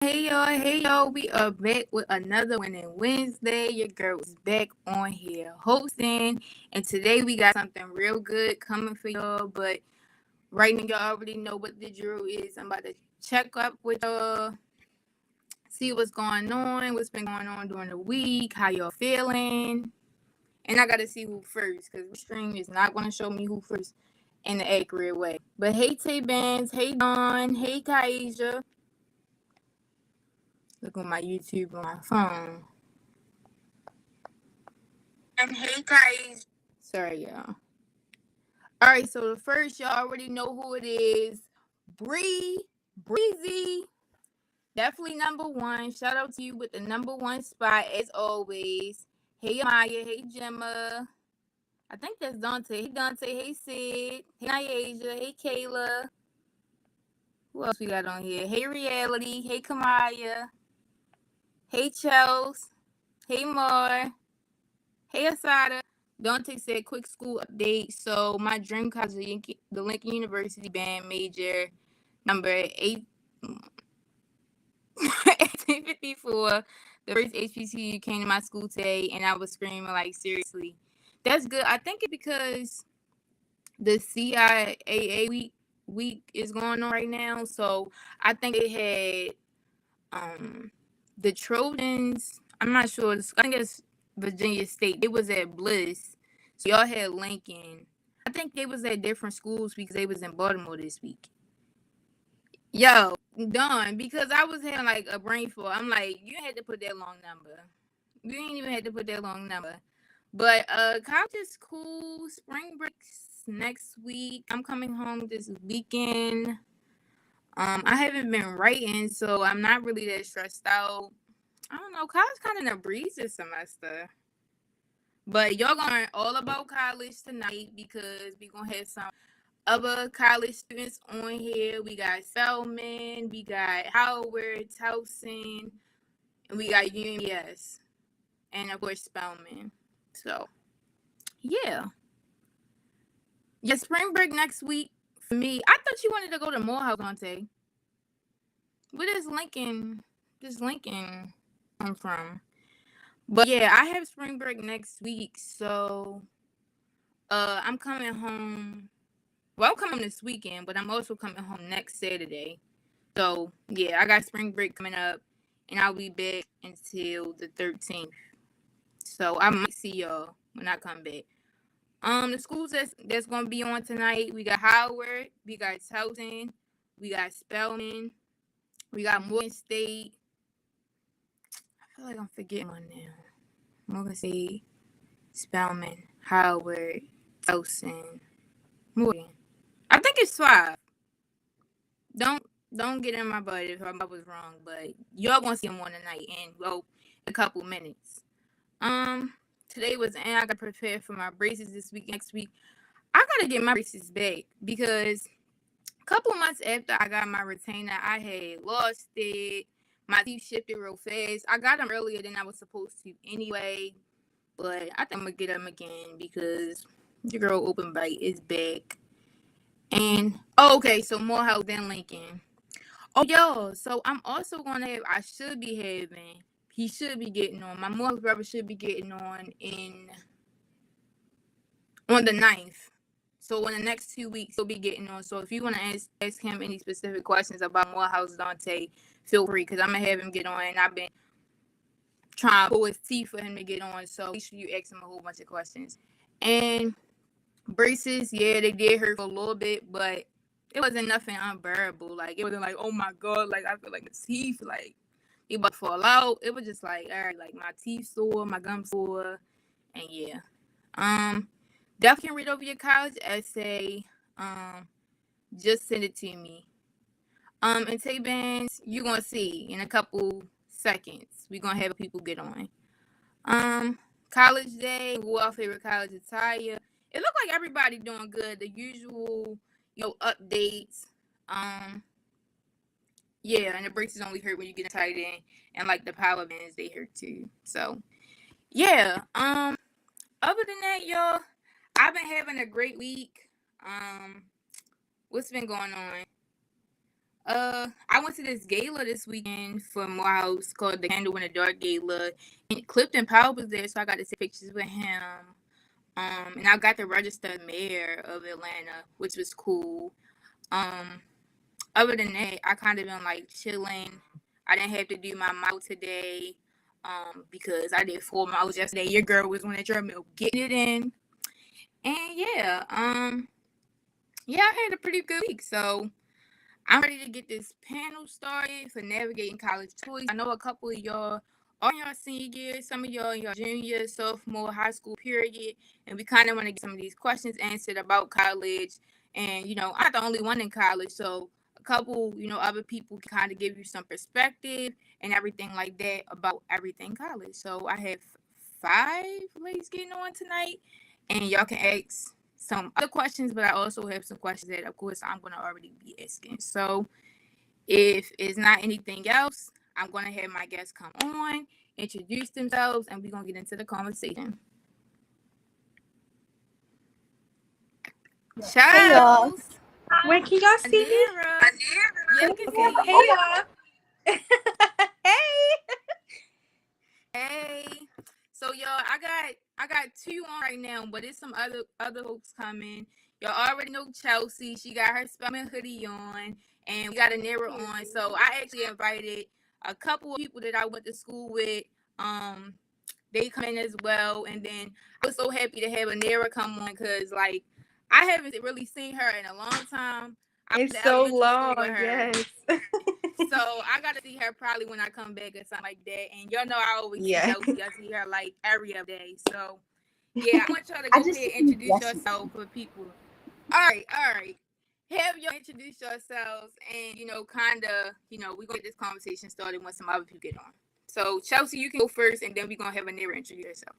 Hey y'all, we are back with another Winning Wednesday. Your girl is back on here hosting, and today we got something real good coming for y'all. But right now, y'all already know what the drill is. I'm about to check up with y'all, see what's going on, what's been going on during the week, how y'all feeling, and I gotta see who first because the stream is not gonna show me who first in the accurate way. But hey, Tay Bands, hey Dawn, hey Kaisha. Look on my YouTube on my phone. And hey guys. Sorry, y'all. All right, so the first, y'all already know who it is. Breezy. Definitely number one. Shout out to you with the number one spot as always. Hey Maya, hey Gemma. I think that's Dante. Hey Dante, hey Sid. Hey Nyasia, hey Kayla. Who else we got on here? Hey Reality, hey Kamaya. Hey Chels. Hey Mar. Hey Asada. Dante said, quick school update. So my dream college is the Lincoln University band major number 1854. The first HBCU came to my school today, and I was screaming like, seriously. That's good. I think it's because the CIAA week is going on right now. So I think they had the Trojans. I'm not sure. I think it's Virginia State. It was at Bliss. So y'all had Lincoln. I think they was at different schools because they was in Baltimore this week. Yo, done. Because I was having like a brain fog. I'm like, you had to put that long number. You ain't even had to put that long number. But college is cool. Spring breaks next week. I'm coming home this weekend. I haven't been writing, so I'm not really that stressed out. I don't know. College kind of in a breeze this semester. But y'all gonna learn all about college tonight because we gonna have some other college students on here. We got Spelman, we got Howard, Towson, and we got UMS, and of course Spelman. So yeah, spring break next week for me. I thought you wanted to go to Morehouse, Dante. Where does Lincoln? This Lincoln come from? But yeah, I have spring break next week, so I'm coming home. Well, I'm coming this weekend, but I'm also coming home next Saturday. So yeah, I got spring break coming up, and I'll be back until the 13th. So I might see y'all when I come back. The schools that's gonna be on tonight, we got Howard, we got Towson, we got Spelman, we got Morgan State. I feel like I'm forgetting one now. Morgan State, Spelman, Howard, Towson, Morgan. I think it's 5. Don't don't get in my butt if I was wrong, but y'all gonna see them on tonight in a couple minutes. Today was and I got prepared for my braces this week. Next week, I gotta get my braces back because a couple months after I got my retainer, I had lost it. My teeth shifted real fast. I got them earlier than I was supposed to anyway, but I think I'm gonna get them again because your girl Open Bite is back. And okay, so Morehouse then Lincoln. Oh, yo, so I'm also gonna have. I should be having. He should be getting on. My Morehouse brother should be getting on the 9th. So in the next 2 weeks, he'll be getting on. So if you want to ask him any specific questions about Morehouse Dante, feel free because I'm gonna have him get on. And I've been trying to pull his teeth for him to get on. So make sure you ask him a whole bunch of questions. And braces, yeah, they did hurt for a little bit, but it wasn't nothing unbearable. Like it wasn't like, oh my god, like I feel like the teeth, like they about to fall out. It was just like, all right, like my teeth sore, my gums sore, and yeah. Definitely can read over your college essay. Just send it to me. And Tay Bands, you're gonna see in a couple seconds. We're gonna have people get on. College day, wore our favorite college attire. It looked like everybody doing good. The usual, updates. Yeah, and the braces only hurt when you get tight in, and like the power bands, they hurt too. So, yeah. Other than that, y'all, I've been having a great week. What's been going on? I went to this gala this weekend for Morehouse called the Candle in the Dark Gala, and Clifton Powell was there, so I got to take pictures with him. And I got to register mayor of Atlanta, which was cool. Other than that, I kind of been like chilling. I didn't have to do my mile today, because I did 4 miles yesterday. Your girl was on the treadmill getting it in, and yeah, I had a pretty good week. So I'm ready to get this panel started for navigating college choice. I know a couple of y'all are in your senior year, some of y'all in your junior, sophomore, high school period, and we kind of want to get some of these questions answered about college. And I'm not the only one in college, so a couple, other people can kind of give you some perspective and everything like that about everything college. So I have 5 ladies getting on tonight, and y'all can ask some other questions, but I also have some questions that, of course, I'm going to already be asking. So if it's not anything else, I'm going to have my guests come on, introduce themselves, and we're going to get into the conversation. Hey y'all. Wait, can y'all see me? Yeah, we can Okay. see Hey you. y'all. Hey. So y'all, I got 2 on right now, but there's some other folks coming. Y'all already know Chelsea. She got her Spelman hoodie on, and we got a Nera on. So I actually invited a couple of people that I went to school with. They come in as well, and then I was so happy to have a Nera come on because like I haven't really seen her in a long time. It's so long, yes. So I gotta see her probably when I come back or something like that. And y'all know I always see Chelsea. I see her like every other day. So yeah, I want y'all to go ahead and introduce yourself for people. All right. Have y'all introduce yourselves and kinda, we're gonna get this conversation started when some other people get on. So Chelsea, you can go first, and then we're gonna have a Nera introduce yourself.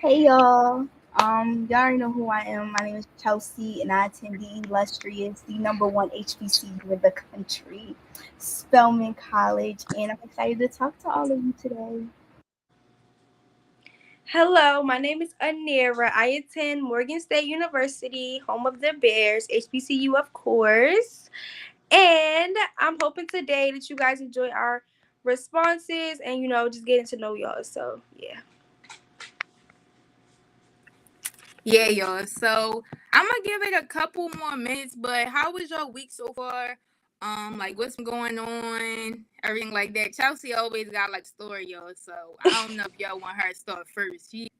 Hey y'all. Y'all already know who I am. My name is Chelsea, and I attend the illustrious, the #1 HBCU in the country, Spelman College, and I'm excited to talk to all of you today. Hello, my name is Anira. I attend Morgan State University, home of the Bears, HBCU, of course. And I'm hoping today that you guys enjoy our responses and, just getting to know y'all. So, yeah. Yeah, y'all. So I'm gonna give it a couple more minutes, but how was your week so far? Like what's been going on, everything like that. Chelsea always got like story, y'all. So I don't know if y'all want her to start first. She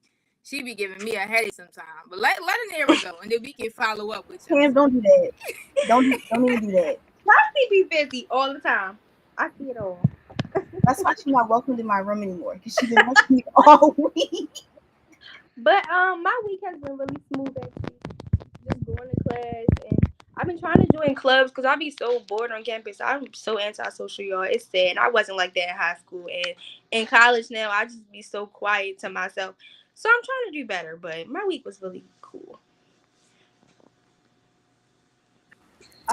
be giving me a headache sometimes. But let Anera go, and then we can follow up with Cam, Chelsea. don't do that. Don't even do that. Chelsea be busy all the time. I see it all. That's why she's not welcome in my room anymore, because she's been watching me all week. But my week has been really smooth actually. Just going to class, and I've been trying to join clubs because I be so bored on campus. I'm so antisocial, y'all. It's sad. I wasn't like that in high school, and in college now I just be so quiet to myself. So I'm trying to do better. But my week was really cool.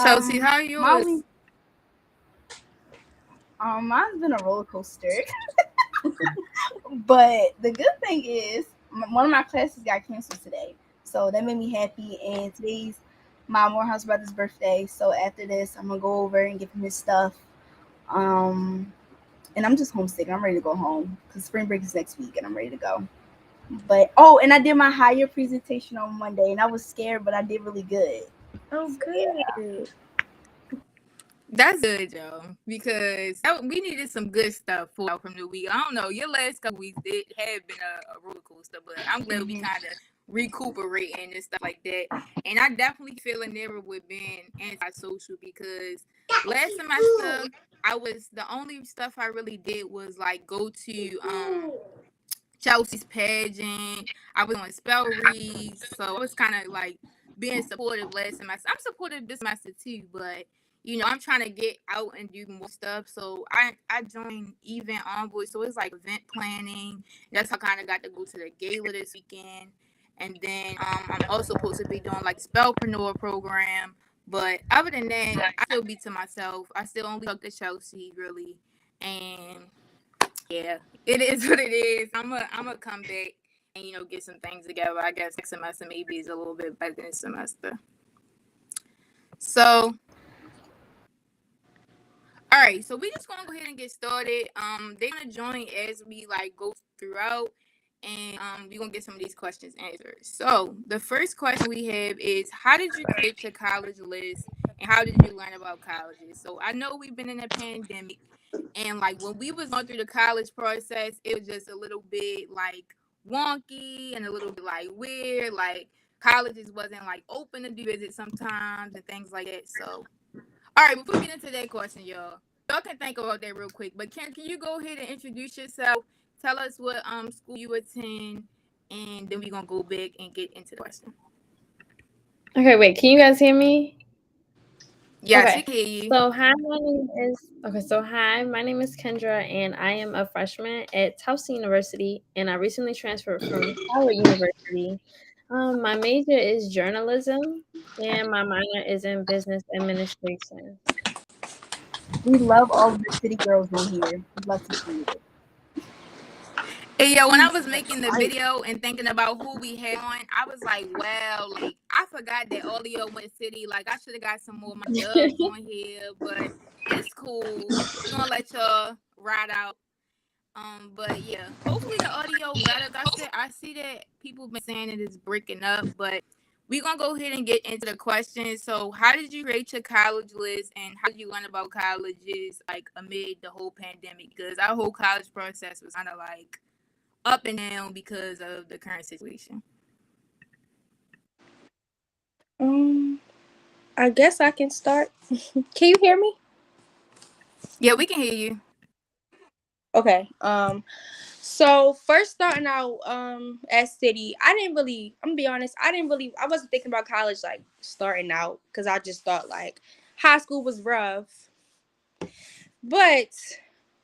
Chelsea, how are yours? My week, mine's been a roller coaster. But the good thing is, one of my classes got canceled today, so that made me happy. And today's my Morehouse brother's birthday, so after this, I'm gonna go over and give him his stuff. And I'm just homesick. I'm ready to go home because spring break is next week, and I'm ready to go. But and I did my higher presentation on Monday, and I was scared, but I did really good. Oh, So, good. yeah. That's good, Joe, because we needed some good stuff from the week. I don't know, your last couple weeks did have been a roller coaster, but I'm glad we kind of recuperating and stuff like that. And I definitely feel a never with being antisocial because last semester the only stuff I really did was like go to Chelsea's pageant. I was on spell reads, so I was kind of like being supportive last semester. I'm supportive this semester too, but I'm trying to get out and do more stuff. So I joined Event Envoy, so it's like event planning. That's how I kind of got to go to the gala this weekend, and then I'm also supposed to be doing like spellpreneur program. But other than that, I still be to myself. I still only talk to Chelsea really, and yeah, it is what it is. I'm gonna come back and get some things together. I guess next semester maybe is a little bit better than this semester. So All right, so we just gonna go ahead and get started. They're gonna join as we like go throughout, and we're gonna get some of these questions answered. So the first question we have is, how did you create your college list, and how did you learn about colleges? So I know we've been in a pandemic, and like when we was going through the college process, it was just a little bit like wonky and a little bit like weird. Like colleges wasn't like open to do visit sometimes and things like that. So all right, before we get into that question, y'all can think about that real quick. But can you go ahead and introduce yourself? Tell us what school you attend, and then we're gonna go back and get into the question. Okay, wait. Can you guys hear me? Yes, we Okay. can hear you. So hi, my name is Kendra, and I am a freshman at Towson University, and I recently transferred from Howard University. My major is journalism, and my minor is in business administration. We love all of the city girls on here. We'd love to see it. Hey, yo, when I was making the video and thinking about who we had on, I was like, wow, like I forgot that all of y'all went city. Like I should have got some more of my dubs on here, but it's cool. We're gonna let y'all ride out. But yeah, hopefully the audio better. I see that people been saying it is breaking up, but we're gonna go ahead and get into the questions. So how did you rate your college list, and how did you learn about colleges like amid the whole pandemic? Because our whole college process was kind of like up and down because of the current situation. I guess I can start. Can you hear me? Yeah, we can hear you. Okay. So first starting out at City, I'm gonna be honest, I wasn't thinking about college like starting out because I just thought like high school was rough. But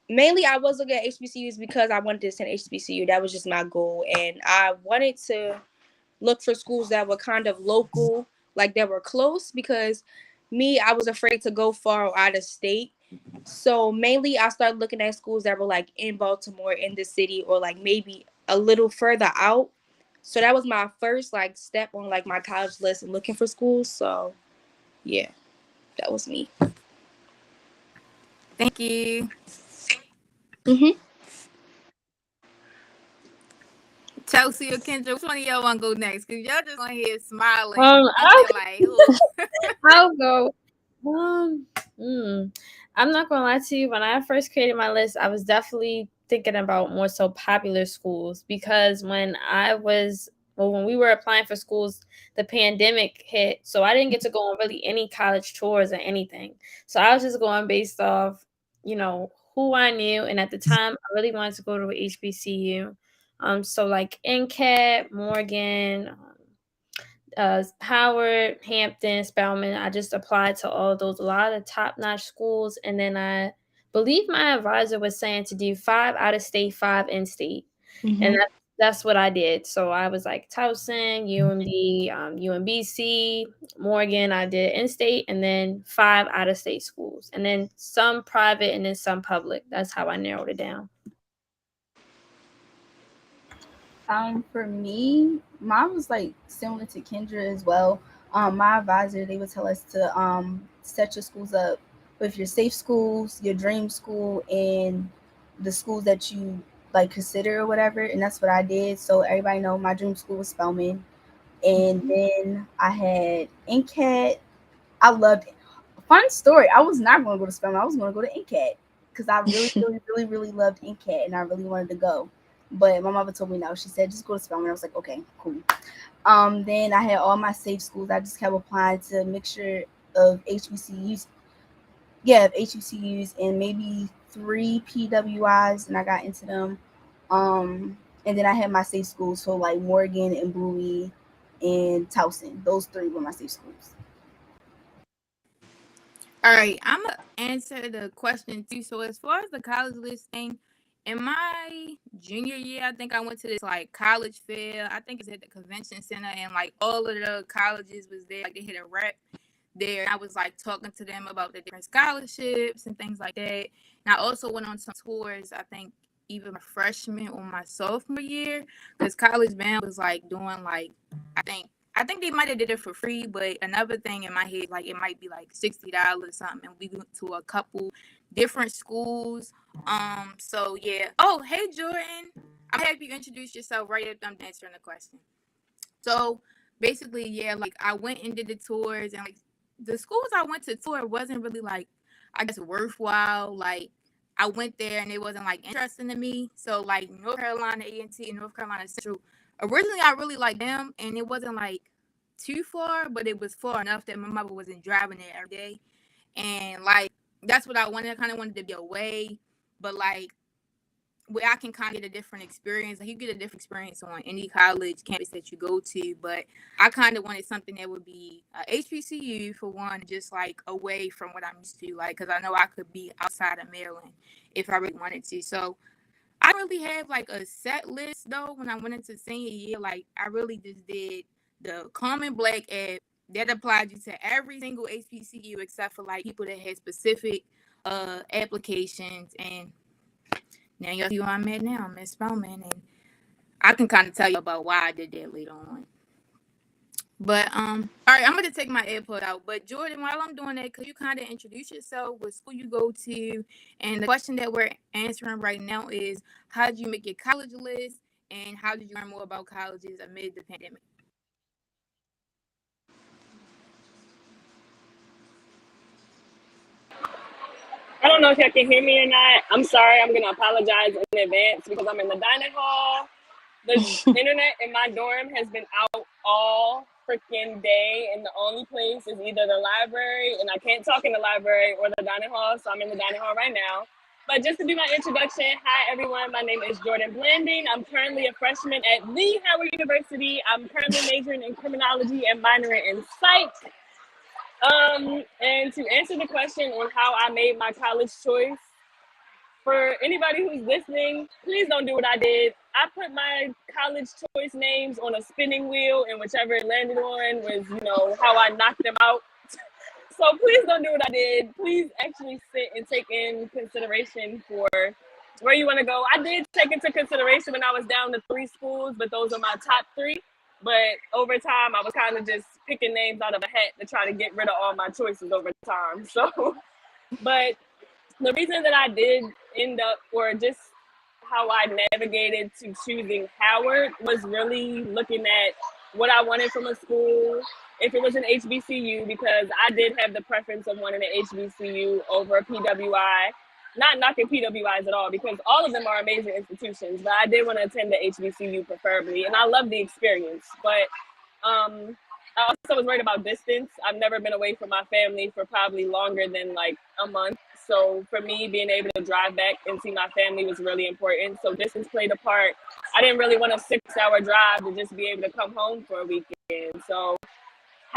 mainly I was looking at HBCUs because I wanted to attend HBCU. That was just my goal. And I wanted to look for schools that were kind of local, like that were close, because I was afraid to go far or out of state. So mainly I started looking at schools that were like in Baltimore, in the city, or like maybe a little further out. So that was my first like step on like my college list and looking for schools. So yeah, that was me. Thank you. Mhm. Chelsea or Kendra, which one of y'all want to go next? Because y'all just on here smiling. Um, I'm I'll, there like, who? I'll go. Um, I'm not gonna lie to you. When I first created my list, I was definitely thinking about more so popular schools because when we were applying for schools, the pandemic hit, so I didn't get to go on really any college tours or anything. So I was just going based off, who I knew, and at the time, I really wanted to go to a HBCU. So like NCAT, Morgan. Howard, Hampton, Spelman. I just applied to all those, a lot of top-notch schools, and then I believe my advisor was saying to do 5 out of state, 5 in state, and that's what I did. So I was like Towson, UMD, UMBC, Morgan. I did in state, and then 5 out of state schools, and then some private, and then some public. That's how I narrowed it down. For me, mine was like similar to Kendra as well. My advisor, they would tell us to set your schools up with your safe schools, your dream school, and the schools that you like consider or whatever. And that's what I did. So everybody know my dream school was Spelman, and then I had NCAT. I loved it. Fun story. I was not going to go to Spelman. I was going to go to NCAT because I really, really, really, really loved NCAT and I really wanted to go. But my mother told me no. She said just go to Spelman. I was like, okay, cool. Then I had all my safe schools. I just kept applying to a mixture of HBCUs. Yeah, of HBCUs and maybe 3 PWIs, and I got into them. And then I had my safe schools, so like Morgan and Bowie and Towson. Those 3 were my safe schools. All right, I'm gonna answer the question too. So as far as the college list thing, in my junior year, I think I went to this like college fair. I think it's at the convention center, and like all of the colleges was there. Like they had a rep there. I was like talking to them about the different scholarships and things like that. And I also went on some tours. I think even my freshman or my sophomore year, because college band was like doing like I think they might have did it for free, but another thing in my head, like it might be like $60 something. And we went to a couple different schools. So yeah. Oh, hey Jordan. I'm happy you introduced yourself right after I'm answering the question. So basically, yeah, like I went and did the tours, and like the schools I went to tour wasn't really like, I guess, worthwhile. Like I went there and it wasn't like interesting to me. So like North Carolina A&T and North Carolina Central, originally I really liked them, and it wasn't like too far, but it was far enough that my mother wasn't driving there every day, and like that's what I wanted. I kind of wanted to be away, but like where I can kind of get a different experience. Like you get a different experience on any college campus that you go to, but I kind of wanted something that would be HBCU for one, just like away from what I'm used to, like because I know I could be outside of Maryland if I really wanted to. So I really have like a set list though. When I went into senior year, like I really just did the Common Black app that applied you to every single HBCU except for like people that had specific applications. And now you see where I'm at now, Miss Spellman, and I can kind of tell you about why I did that later on. But all right, I'm gonna take my AirPod out. But Jordan, while I'm doing that, could you kind of introduce yourself, what school you go to, and the question that we're answering right now is, how did you make your college list, and how did you learn more about colleges amid the pandemic? I don't know if y'all can hear me or not. I'm sorry. I'm going to apologize in advance because I'm in the dining hall. The internet in my dorm has been out all freaking day, and the only place is either the library, and I can't talk in the library, or the dining hall, so I'm in the dining hall right now. But just to do my introduction, hi everyone, my name is Jordan Blanding. I'm currently a freshman at the Howard University. I'm currently majoring in criminology and minoring in psych. And to answer the question on how I made my college choice, for anybody who's listening, please don't do what I did. I put my college choice names on a spinning wheel, and whichever it landed on was, how I knocked them out. So please don't do what I did. Please actually sit and take in consideration for where you want to go. I did take into consideration when I was down to 3 schools, but those are my top 3. But over time, I was kind of just picking names out of a hat to try to get rid of all my choices over time. So, but the reason that I did end up, or just how I navigated to choosing Howard, was really looking at what I wanted from a school, if it was an HBCU, because I did have the preference of wanting an HBCU over a PWI. Not knocking PWIs at all, because all of them are amazing institutions, but I did want to attend the HBCU preferably, and I love the experience. But I also was worried about distance. I've never been away from my family for probably longer than like a month. So for me, being able to drive back and see my family was really important. So distance played a part. I didn't really want a 6-hour drive to just be able to come home for a weekend. So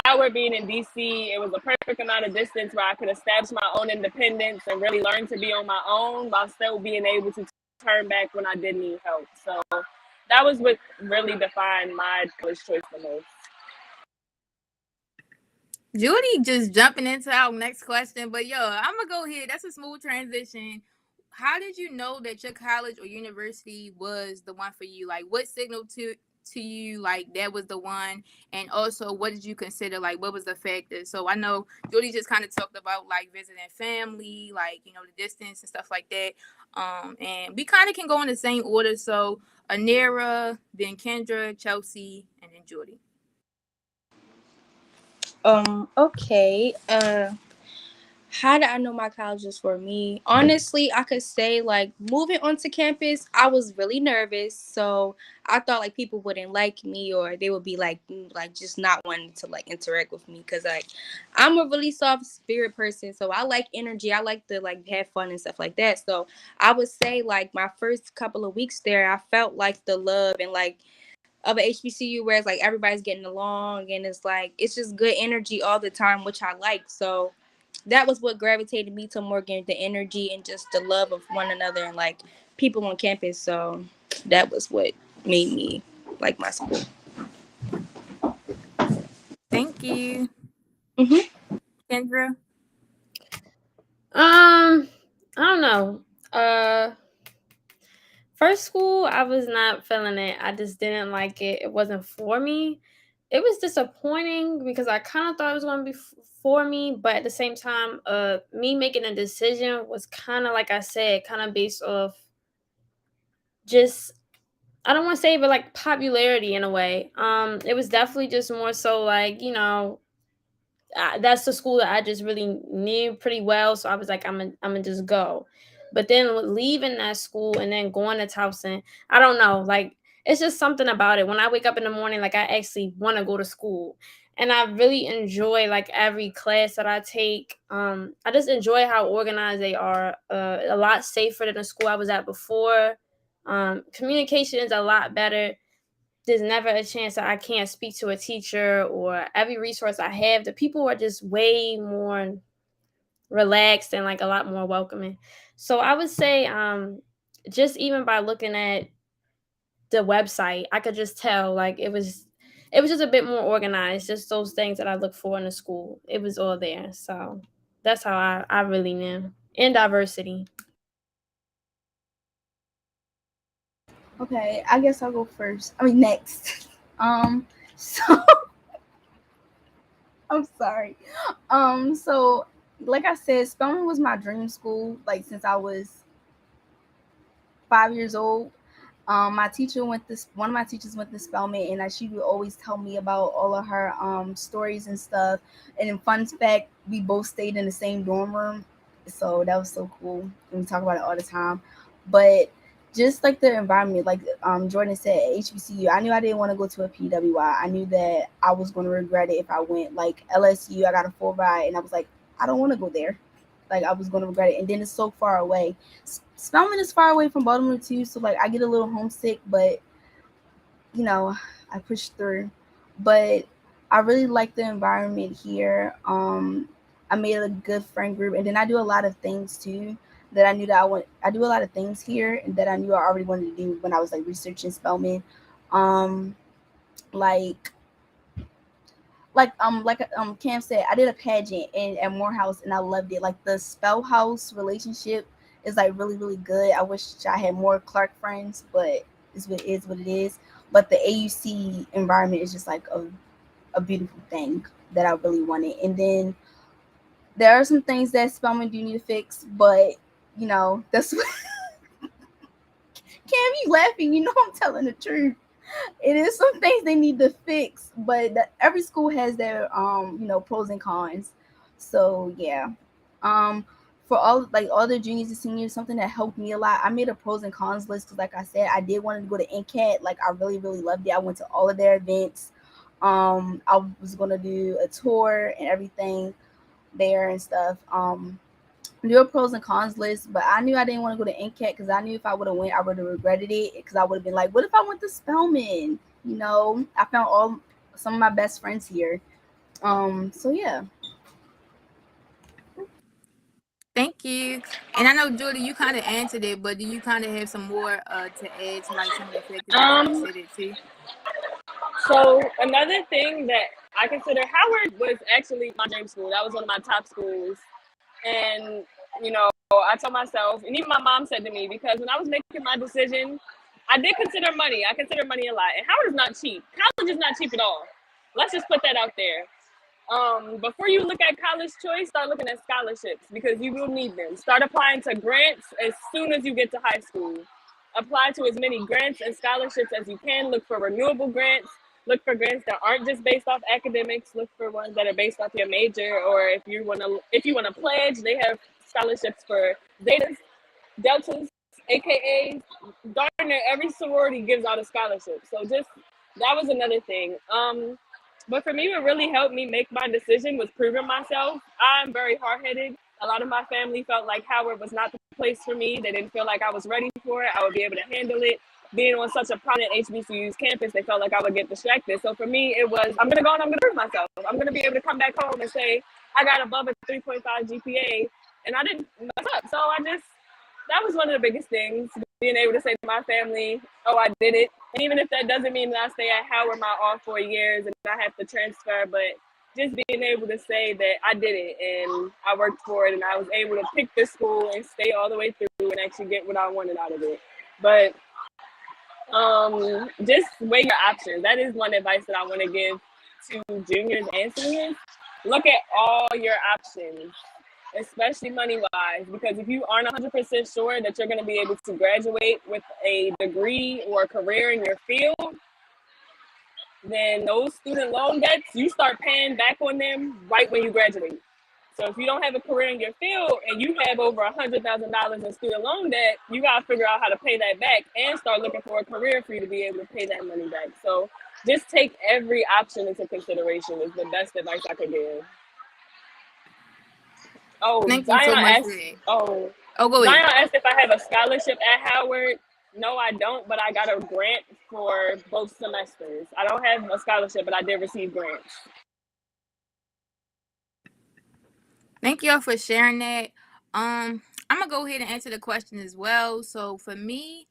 Howard being in DC, it was a perfect amount of distance where I could establish my own independence and really learn to be on my own while still being able to turn back when I did need help. So that was what really defined my college choice the most. Judy just jumping into our next question, but yo, I'm gonna go ahead. That's a smooth transition. How did you know that your college or university was the one for you? Like, what signaled to you like that was the one? And also, what did you consider? Like, what was the factor? So I know Judy just kind of talked about like visiting family, like the distance and stuff like that. And we kind of can go in the same order. So Anira, then Kendra, Chelsea, and then Judy. Okay. How did I know my college was for me? Honestly, I could say like moving onto campus, I was really nervous. So I thought like people wouldn't like me, or they would be like just not wanting to like interact with me, because like I'm a really soft spirit person. So I like energy. I like to like have fun and stuff like that. So I would say like my first couple of weeks there, I felt like the love and like of a HBCU where it's like everybody's getting along, and it's like it's just good energy all the time, which I like. So that was what gravitated me to Morgan, the energy and just the love of one another and like people on campus. So that was what made me like my school. Thank you. Kendra. I don't know. First school, I was not feeling it. I just didn't like it. It wasn't for me. it was disappointing because I kind of thought it was going to be for me, but at the same time, me making a decision was kind of, like I said, kind of based off just, I don't want to say, but like popularity in a way. It was definitely just more so like, you know, that's the school that I just really knew pretty well. So I was like, I'm gonna just go. But then with leaving that school and then going to Towson, I don't know, like it's just something about it. When I wake up in the morning, like I actually want to go to school, and I really enjoy like every class that I take. I just enjoy how organized they are. A lot safer than the school I was at before. Communication is a lot better. There's never a chance that I can't speak to a teacher, or every resource I have, the people are just way more relaxed and like a lot more welcoming. So I would say just even by looking at the website, I could just tell like it was just a bit more organized, just those things that I look for in a school. It was all there. So that's how I really knew. And diversity. Okay, I guess I'll go first. I mean next. So I'm sorry. So like I said, Spelman was my dream school, like since I was 5 years old. My teacher went this. One of my teachers went to Spelman, and she would always tell me about all of her stories and stuff. And in fun fact, we both stayed in the same dorm room, so that was so cool. And we talk about it all the time. But just like the environment, like Jordan said, at HBCU, I knew I didn't want to go to a PWI. I knew that I was going to regret it if I went. Like LSU, I got a full ride, and I was like, I don't want to go there. Like I was going to regret it. And then it's so far away. Spelman is far away from Baltimore too, so like I get a little homesick, but you know, I push through. But I really like the environment here. I made a good friend group, and then I do a lot of things too that I knew that I do a lot of things here, and that I knew I already wanted to do when I was like researching Spelman. Um, like Cam said, I did a pageant at Morehouse, and I loved it. Like the Spell House relationship is like really, really good. I wish I had more Clark friends, but it's what it is what it is. But the AUC environment is just like a beautiful thing that I really wanted. And then there are some things that Spelman do need to fix, but you know, that's what Cam, you laughing, you know I'm telling the truth. It is some things they need to fix, but every school has their pros and cons. So yeah. For all the juniors and seniors, something that helped me a lot, I made a pros and cons list because like I said, I did want to go to NCAT. Like I really, really loved it. I went to all of their events. I was gonna do a tour and everything there and stuff. Do a pros and cons list, but I knew I didn't want to go to NCAT because I knew if I would have went, I would have regretted it because I would have been like, what if I went to Spelman? You know, I found some of my best friends here. So yeah. Thank you. And I know, Julie, you kind of answered it, but do you kind of have some more to add to like some of the factors that you considered too? So another thing that I consider, Howard was actually my dream school. That was one of my top schools. And, you know, I told myself, and even my mom said to me, because when I was making my decision, I did consider money. I consider money a lot. And Howard is not cheap. College is not cheap at all. Let's just put that out there. Before you look at college choice, start looking at scholarships because you will need them. Start applying to grants as soon as you get to high school. Apply to as many grants and scholarships as you can. Look for renewable grants. Look for grants that aren't just based off academics. Look for ones that are based off your major, or if you want to pledge, they have scholarships for Zetas, Deltas, AKAs. Darn near every sorority gives out a scholarship. So just that was another thing. But for me, what really helped me make my decision was proving myself. I'm very hard-headed. A lot of my family felt like Howard was not the place for me. They didn't feel like I was ready for it. I would be able to handle it. Being on such a prominent HBCU's campus, they felt like I would get distracted. So for me, it was, I'm going to go and I'm going to prove myself. I'm going to be able to come back home and say, I got above a 3.5 GPA, and I didn't mess up. So that was one of the biggest things, being able to say to my family, oh, I did it. And even if that doesn't mean that I stay at Howard my all 4 years and I have to transfer, but just being able to say that I did it and I worked for it and I was able to pick this school and stay all the way through and actually get what I wanted out of it. But just weigh your options. That is one advice that I want to give to juniors and seniors, look at all your options, especially money-wise, because if you aren't 100% sure that you're going to be able to graduate with a degree or a career in your field, then those student loan debts, you start paying back on them right when you graduate. So if you don't have a career in your field and you have over $100,000 in student loan debt, you got to figure out how to pay that back and start looking for a career for you to be able to pay that money back. So just take every option into consideration is the best advice I could give. Oh, Thank you so Zion much asked, for that. oh, Go Zion ahead. asked if I have a scholarship at Howard. No, I don't, but I got a grant for both semesters. I don't have a scholarship, but I did receive grants. Thank y'all for sharing that. I'm gonna go ahead and answer the question as well. So for me,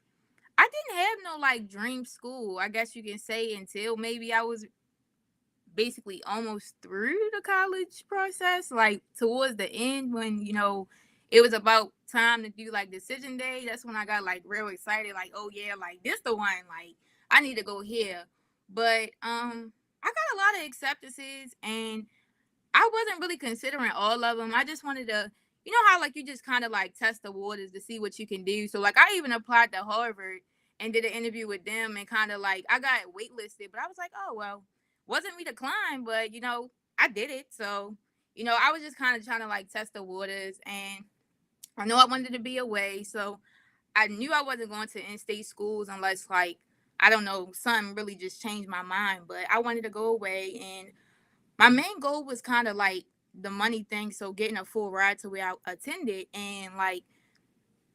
I didn't have no like dream school, I guess you can say, until maybe I was basically almost through the college process, like towards the end when, it was about time to do like decision day. That's when I got like real excited, like, oh yeah, like this the one, like I need to go here. But I got a lot of acceptances and I wasn't really considering all of them. I just wanted to, how like you just kind of like test the waters to see what you can do. So like I even applied to Harvard and did an interview with them and kind of like I got waitlisted, but I was like, oh well, wasn't me to climb, but I did it. So I was just kind of trying to like test the waters, and I know I wanted to be away, so I knew I wasn't going to in-state schools unless like I don't know, something really just changed my mind. But I wanted to go away, and my main goal was kind of like the money thing, so getting a full ride to where I attended. And like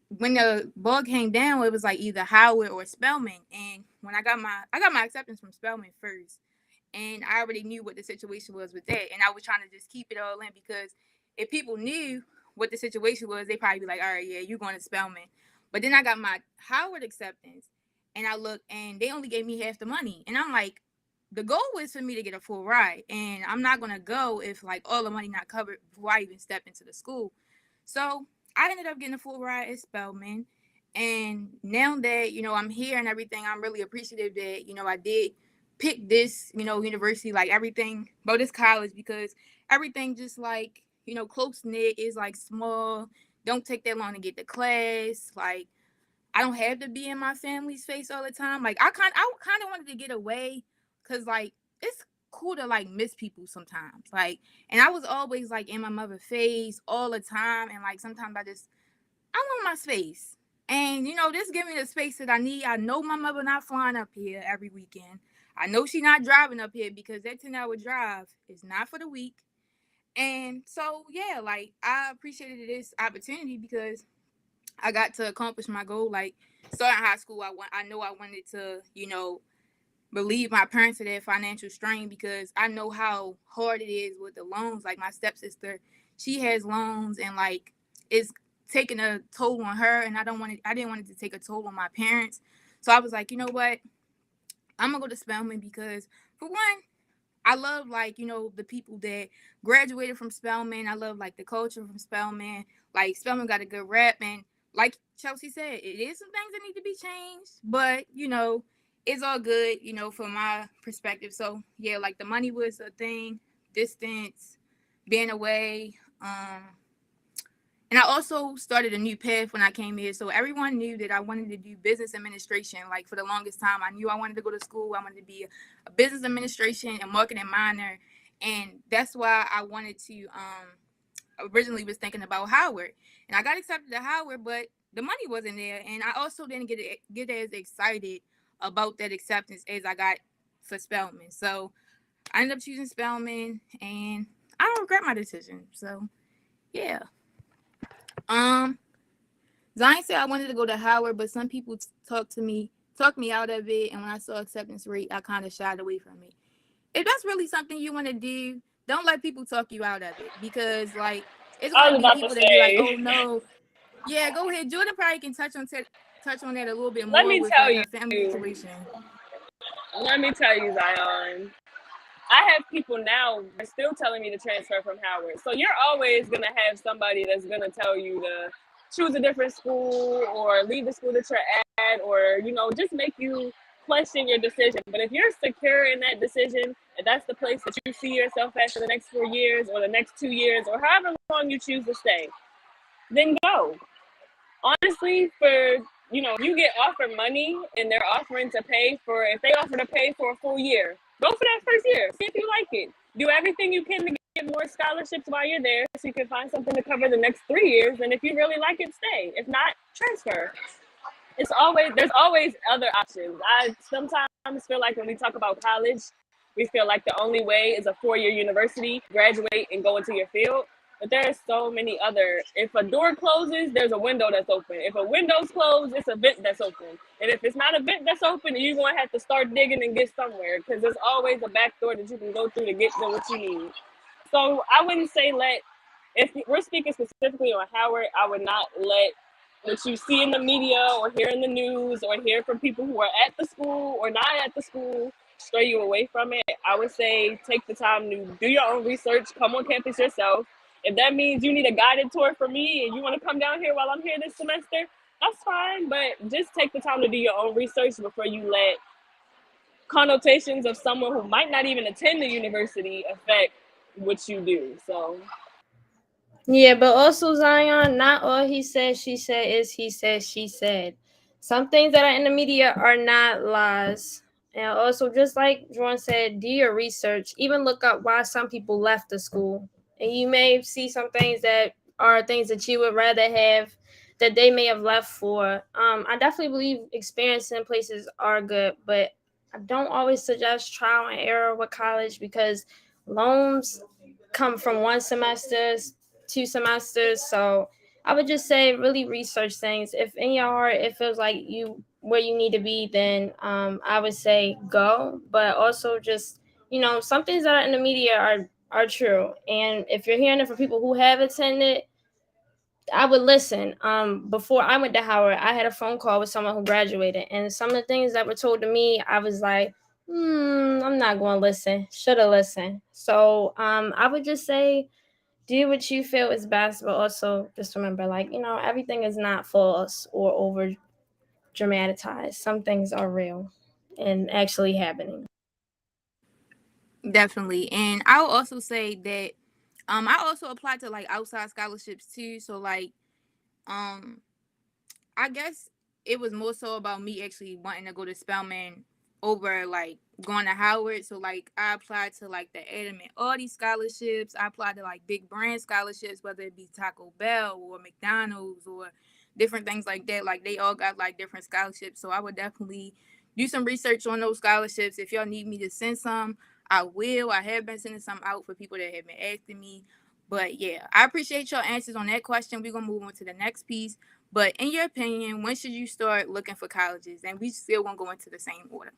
when the ball came down, it was like either Howard or Spelman. And when I got my acceptance from Spelman first, and I already knew what the situation was with that, and I was trying to just keep it all in, because if people knew what the situation was, they probably be like, all right, yeah, you're going to Spelman. But then I got my Howard acceptance, and I looked, and they only gave me half the money, and I'm like, the goal was for me to get a full ride, and I'm not gonna go if like all the money not covered before I even step into the school. So I ended up getting a full ride at Spelman, and now that I'm here and everything, I'm really appreciative that I did pick this university, like everything about this college, because everything just like close knit, is like small, don't take that long to get to class, like I don't have to be in my family's face all the time. Like I kind of wanted to get away, because like it's cool to like miss people sometimes. Like, and I was always like in my mother's face all the time, and like sometimes I want my space. And this give me the space that I need. I know my mother not flying up here every weekend. I know she not driving up here, because that 10-hour drive is not for the week. And so yeah, like I appreciated this opportunity because I got to accomplish my goal. Like starting high school, I know I wanted to, relieve my parents of their financial strain, because I know how hard it is with the loans. Like my stepsister, she has loans, and like it's taking a toll on her, and I didn't want it to take a toll on my parents. So I was like, you know what? I'm gonna go to Spelman, because for one, I love like, the people that graduated from Spelman. I love like the culture from Spelman. Like Spelman got a good rep, and like Chelsea said, it is some things that need to be changed, but it's all good, from my perspective. So yeah, like the money was a thing, distance, being away, and I also started a new path when I came here. So everyone knew that I wanted to do business administration. Like for the longest time, I knew I wanted to go to school. I wanted to be a business administration and marketing minor. And that's why I wanted to, originally was thinking about Howard. And I got accepted to Howard, but the money wasn't there. And I also didn't get as excited about that acceptance as I got for Spelman. So I ended up choosing Spelman, and I don't regret my decision. So yeah. Zion said I wanted to go to Howard, but some people talked me out of it, and when I saw acceptance rate, I kind of shied away from it. If that's really something you want to do, don't let people talk you out of it, because like it's I gonna was be about to people that be like, say, oh no, yeah, go ahead. Jordan probably can touch on that a little bit let more me with tell like you, her family situation. Zion. I have people now still telling me to transfer from Howard. So you're always going to have somebody that's going to tell you to choose a different school or leave the school that you're at, or, just make you question your decision. But if you're secure in that decision, and that's the place that you see yourself at for the next 4 years or the next 2 years or however long you choose to stay, then go. Honestly, for you get offered money and they're offering to pay for, if they offer to pay for a full year, go for that first year. See if you like it. Do everything you can to get more scholarships while you're there so you can find something to cover the next 3 years. And if you really like it, stay. If not, transfer. There's always other options. I sometimes feel like when we talk about college, we feel like the only way is a 4-year university, graduate and go into your field. But there are so many other. If a door closes, there's a window that's open. If a window's closed, it's a vent that's open. And if it's not a vent that's open, you're going to have to start digging and get somewhere, because there's always a back door that you can go through to get to what you need. So I wouldn't say if we're speaking specifically on Howard, I would not let what you see in the media or hear in the news or hear from people who are at the school or not at the school stray you away from it. I would say take the time to do your own research, come on campus yourself. If that means you need a guided tour from me and you want to come down here while I'm here this semester, that's fine. But just take the time to do your own research before you let connotations of someone who might not even attend the university affect what you do. So Yeah, but also Zion, not all he said, she said is he said, she said. Some things that are in the media are not lies. And also, just like Jordan said, do your research. Even look up why some people left the school. And you may see some things that are things that you would rather have that they may have left for. I definitely believe experience in places are good, but I don't always suggest trial and error with college, because loans come from 1 semester, 2 semesters. So I would just say really research things. If in your heart it feels like you where you need to be, then I would say go. But also just, some things that are in the media are true. And if you're hearing it from people who have attended, I would listen. Before I went to Howard, I had a phone call with someone who graduated, and some of the things that were told to me, I was like, I'm not going to listen. Should have listened. So I would just say, do what you feel is best, but also just remember, everything is not false or over dramatized. Some things are real and actually happening. Definitely. And I will also say that I also applied to like outside scholarships too. So like I guess it was more so about me actually wanting to go to Spelman over like going to Howard. So like I applied to like the Adam and Audie scholarships. I applied to like big brand scholarships, whether it be Taco Bell or McDonald's or different things like that. Like they all got like different scholarships. So I would definitely do some research on those scholarships. If y'all need me to send some, I will. I have been sending some out for people that have been asking me. But yeah, I appreciate your answers on that question. We're gonna move on to the next piece. But in your opinion, when should you start looking for colleges? And we still won't go into the same order.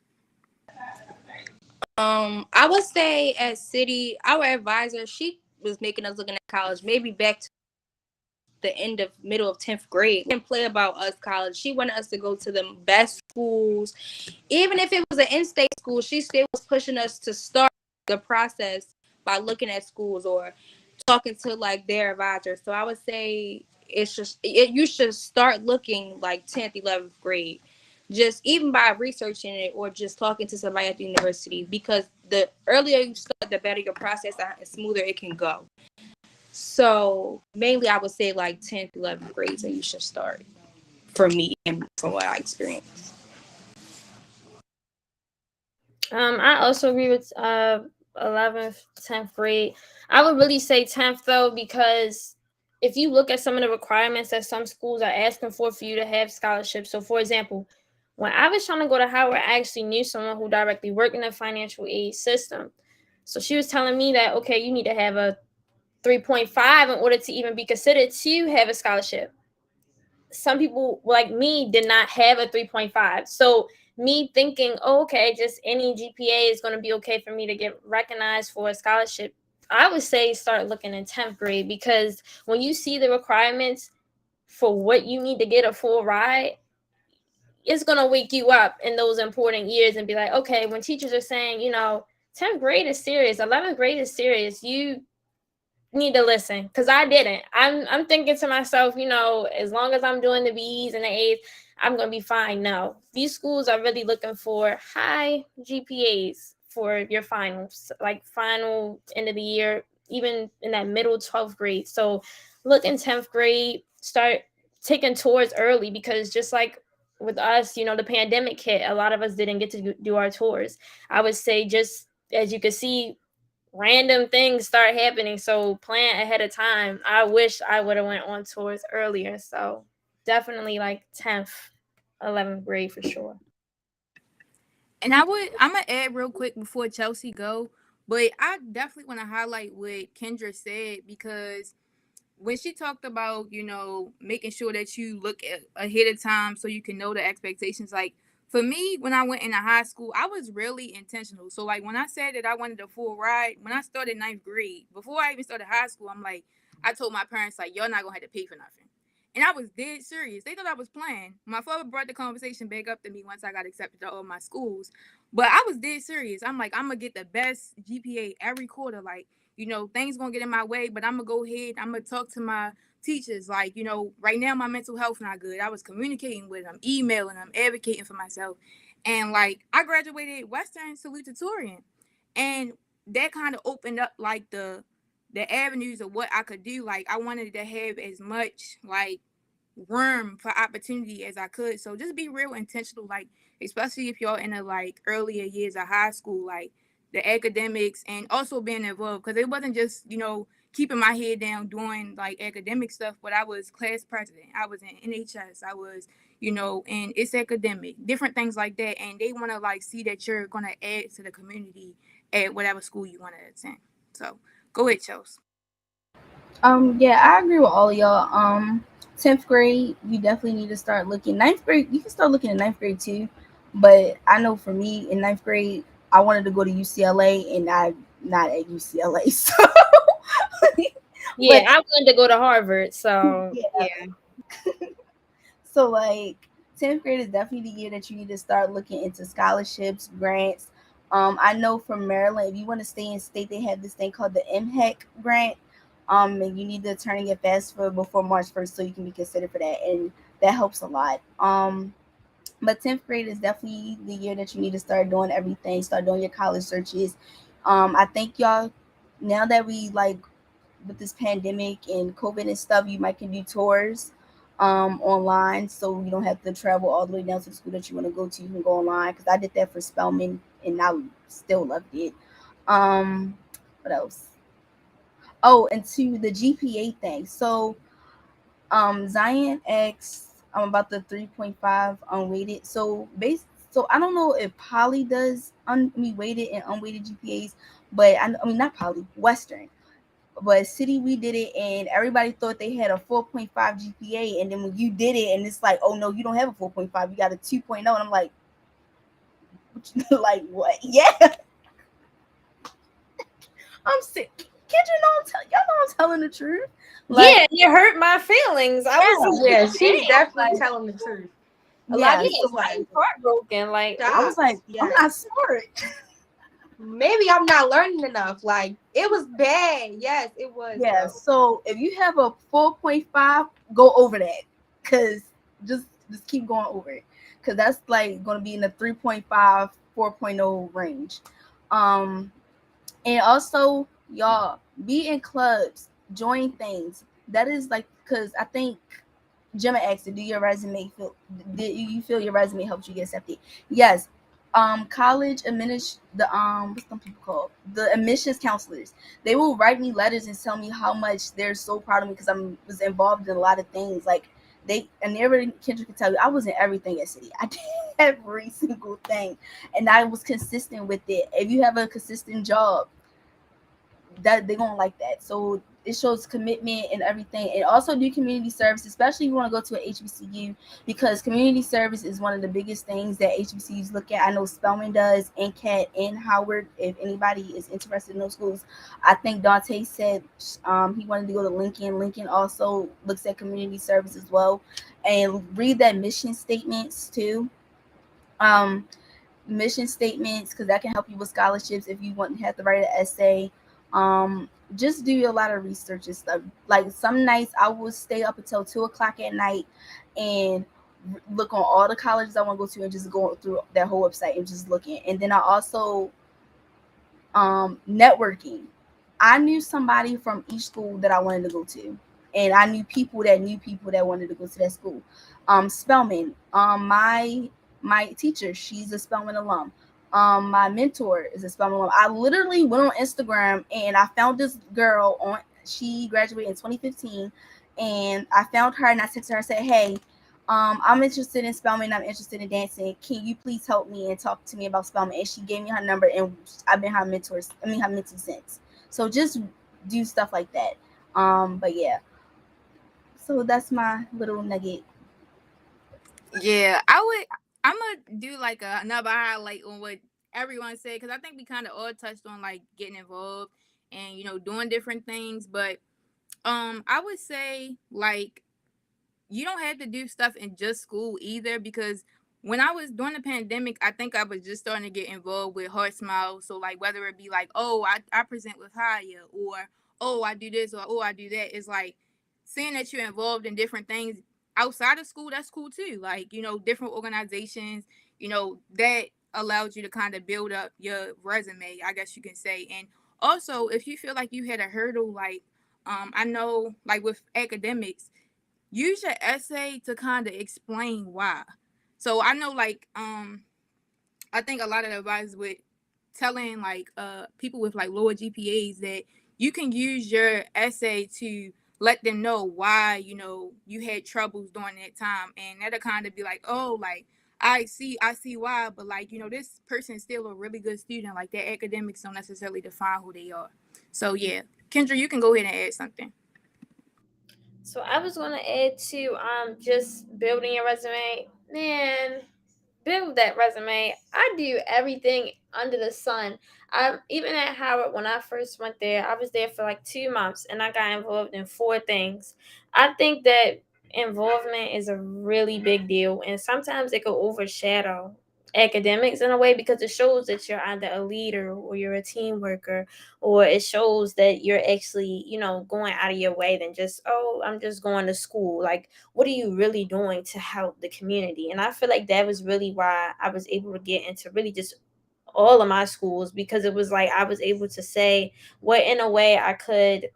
I would say at City, our advisor, she was making us looking at college maybe back to the middle of 10th grade. She didn't play about us college. She wanted us to go to the best schools. Even if it was an in-state school, she still was pushing us to start the process by looking at schools or talking to like their advisors. So I would say you should start looking like 10th, 11th grade, just even by researching it or just talking to somebody at the university, because the earlier you start, the better your process and smoother it can go. So mainly I would say like 10th, 11th grade, so you should start, for me and from what I experienced. I also agree with 11th, 10th grade. I would really say 10th though, because if you look at some of the requirements that some schools are asking for you to have scholarships. So for example, when I was trying to go to Howard, I actually knew someone who directly worked in the financial aid system. So she was telling me that, okay, you need to have a 3.5 in order to even be considered to have a scholarship. Some people like me did not have a 3.5. So me thinking, oh, okay, just any GPA is going to be okay for me to get recognized for a scholarship, I would say start looking in 10th grade, because when you see the requirements for what you need to get a full ride, it's going to wake you up in those important years and be like, okay, when teachers are saying, 10th grade is serious, 11th grade is serious, need to listen, because I didn't. I'm thinking to myself, as long as I'm doing the B's and the A's, I'm gonna be fine. No, these schools are really looking for high GPAs for your finals, like final end of the year, even in that middle 12th grade. So look in 10th grade, start taking tours early, because just like with us, the pandemic hit, a lot of us didn't get to do our tours. I would say, just as you can see, random things start happening, so plan ahead of time. I wish I would have went on tours earlier. So definitely like 10th, 11th grade for sure. And I'm gonna add real quick before Chelsea go, but I definitely want to highlight what Kendra said, because when she talked about, making sure that you look ahead of time so you can know the expectations. Like for me, when I went into high school, I was really intentional. So like when I said that I wanted a full ride, when I started ninth grade, before I even started high school, I'm like, I told my parents, like, you're not gonna have to pay for nothing. And I was dead serious. They thought I was playing. My father brought the conversation back up to me once I got accepted to all my schools. But I was dead serious. I'm like, I'm gonna get the best GPA every quarter. Like, things gonna get in my way, but I'm gonna go ahead. I'm gonna talk to my teachers. Like, right now my mental health not good. I was communicating with them, emailing them, advocating for myself. And like I graduated Western salutatorian. And that kind of opened up like the avenues of what I could do. Like I wanted to have as much like room for opportunity as I could. So just be real intentional, like especially if you're in the like earlier years of high school, like the academics and also being involved, because it wasn't just keeping my head down doing like academic stuff, but I was class president, I was in NHS, I was and it's academic, different things like that, and they want to like see that you're gonna add to the community at whatever school you want to attend. So go ahead, Chelsea. Yeah, I agree with all of y'all. 10th grade, you definitely need to start looking. Ninth grade, you can start looking in ninth grade too. But I know for me in ninth grade, I wanted to go to UCLA, and I'm not at UCLA. So, Yeah, but I wanted to go to Harvard. So yeah, yeah. so like 10th grade is definitely the year that you need to start looking into scholarships, grants. I know from Maryland, if you want to stay in state, they have this thing called the MHEC grant. And you need to turn in your FAFSA before March 1st so you can be considered for that, and that helps a lot. But 10th grade is definitely the year that you need to start doing everything, start doing your college searches. I think y'all, now that we like with this pandemic and COVID and stuff, you might can do tours online, so you don't have to travel all the way down to the school that you want to go to. You can go online, because I did that for Spelman and I still loved it. What else? Oh, and to the GPA thing. So Zion X, I'm about the 3.5 unweighted. So I don't know if Poly does weighted and unweighted GPAs, but I mean not Poly, Western. But City, we did it, and everybody thought they had a 4.5 GPA, and then when you did it, and it's like, oh no, you don't have a 4.5, you got a 2.0, and I'm like, like what? Yeah, I'm sick. Kid, y'all know I'm telling the truth. Like, Yeah, you hurt my feelings. I was Yeah, like, she's definitely like, telling the truth. A lot yeah, of yeah, people so like, heartbroken. Like, I was like, I'm yeah, not smart. maybe I'm not learning enough. Like it was bad. Yes, it was Yeah, though. so if you have a 4.5, go over that, because just keep going over it, because that's like going to be in the 3.5, 4.0 range. Um, and also, y'all, be in clubs, join things. That is like, because I think Gemma asked, "Do your resume feel? Did you feel your resume helped you get accepted?" Yes. College what's some people called, the admissions counselors. They will write me letters and tell me how much they're so proud of me because I was involved in a lot of things. Like Kendra can tell you, I was in everything at City. I did every single thing, and I was consistent with it. If you have a consistent job, that they're gonna like that. So it shows commitment and everything. And also do community service, especially if you want to go to an HBCU, because community service is one of the biggest things that HBCUs look at. I know Spelman does, and Cat and Howard. If anybody is interested in those schools, I think Dante said he wanted to go to Lincoln. Lincoln also looks at community service as well, and read that mission statements too. Um, Mission statements, because that can help you with scholarships if you want to have to write an essay. just do a lot of research and stuff. Like some nights I will stay up until 2 o'clock at night and look on all the colleges I want to go to and just go through that whole website and just looking. And then I also networking. I knew somebody from each school that I wanted to go to, and I knew people that wanted to go to that school. Spelman. My teacher, she's a Spelman alum. My mentor is a Spelman alum. I literally went on Instagram and I found this girl on. She graduated in 2015, and I found her and I texted her and said, "Hey, I'm interested in Spelman. I'm interested in dancing. Can you please help me and talk to me about Spelman?" And she gave me her number, and I've been her mentee since. So just do stuff like that. But yeah. So that's my little nugget. Yeah, I'm gonna do like another highlight on what everyone said, because I think we kind of all touched on like getting involved and doing different things. But I would say like you don't have to do stuff in just school either, because when I was during the pandemic, I think I was just starting to get involved with Heart Smile. So like whether it be like, oh, I present with Haya, or oh, I do this, or oh, I do that, it's like seeing that you're involved in different things outside of school. That's cool too. Like different organizations, that allows you to kind of build up your resume, I guess you can say. And also, if you feel like you had a hurdle, like I know like with academics, use your essay to kind of explain why. So I know like I think a lot of advice with telling like people with like lower GPAs that you can use your essay to let them know why you had troubles during that time, and that'll kind of be like, oh, like I see why, but like this person is still a really good student. Like their academics don't necessarily define who they are. So yeah, Kendra, you can go ahead and add something. So I was going to add to just building your resume. Man, build that resume. I do everything under the sun. I even at Howard, when I first went there, I was there for like 2 months and I got involved in 4 things. I think that involvement is a really big deal, and sometimes it can overshadow academics in a way, because it shows that you're either a leader or you're a team worker, or it shows that you're actually going out of your way than just, oh, I'm just going to school. Like, what are you really doing to help the community? And I feel like that was really why I was able to get into really just all of my schools, because it was like I was able to say what in a way I could,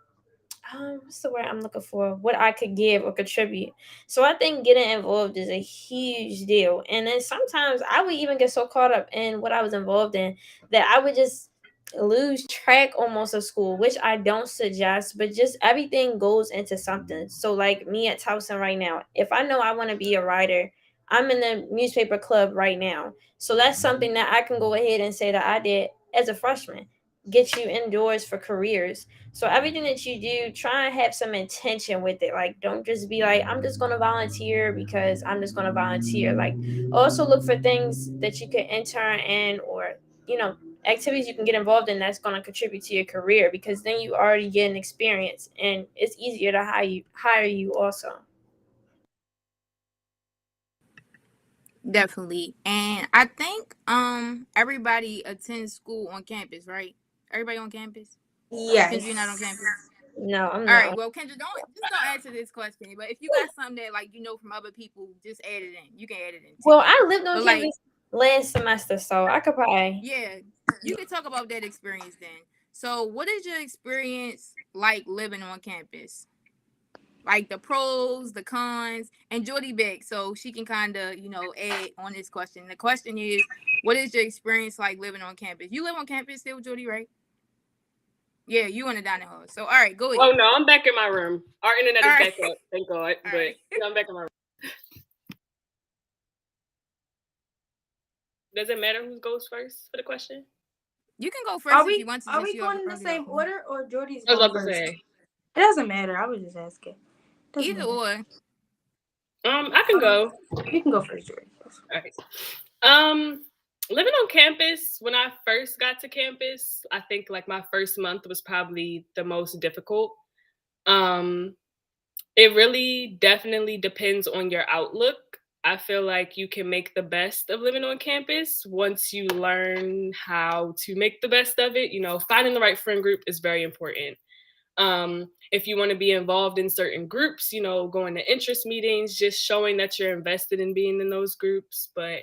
what's the word I'm looking for? What I could give or contribute. So I think getting involved is a huge deal. And then sometimes I would even get so caught up in what I was involved in that I would just lose track almost of school, which I don't suggest, but just everything goes into something. So like me at Towson right now, if I know I want to be a writer, I'm in the newspaper club right now. So that's something that I can go ahead and say that I did as a freshman. Get you indoors for careers. So everything that you do, try and have some intention with it. Like, don't just be like, I'm just going to volunteer because I'm just going to volunteer. Like, also look for things that you can intern in, or activities you can get involved in that's going to contribute to your career, because then you already get an experience and it's easier to hire you also. Definitely. And I think everybody attends school on campus, right? Everybody on campus? Kendra, you're not on Yes. campus? No, I'm All right. not. Well, Kendra, don't answer this question. But if you got something that like from other people, just add it in. You can add it in Well, too. I lived on But like, campus last semester, so I could probably. yeah, you can talk about that experience then. So, what is your experience like living on campus? Like the pros, the cons, and Jordy back so she can kind of add on this question. The question is, what is your experience like living on campus? You live on campus still, Jordy, right? Yeah, you in the dining hall. So all right, go ahead. Oh no, I'm back in my room. Our internet All is right. back up, thank God. All But right. yeah, I'm back in my room. Does it matter who goes first for the question? You can go first Are if you we want to. are Since we you going in the already same up. order, or Jordy's I was going about to first? say. It doesn't matter. I was just asking. Doesn't Either matter. or. I can go. You can go first, Jordy. All right. Living on campus, when I first got to campus, I think like my first month was probably the most difficult. It really definitely depends on your outlook. I feel like you can make the best of living on campus once you learn how to make the best of it. Finding the right friend group is very important. If you want to be involved in certain groups, going to interest meetings, just showing that you're invested in being in those groups. But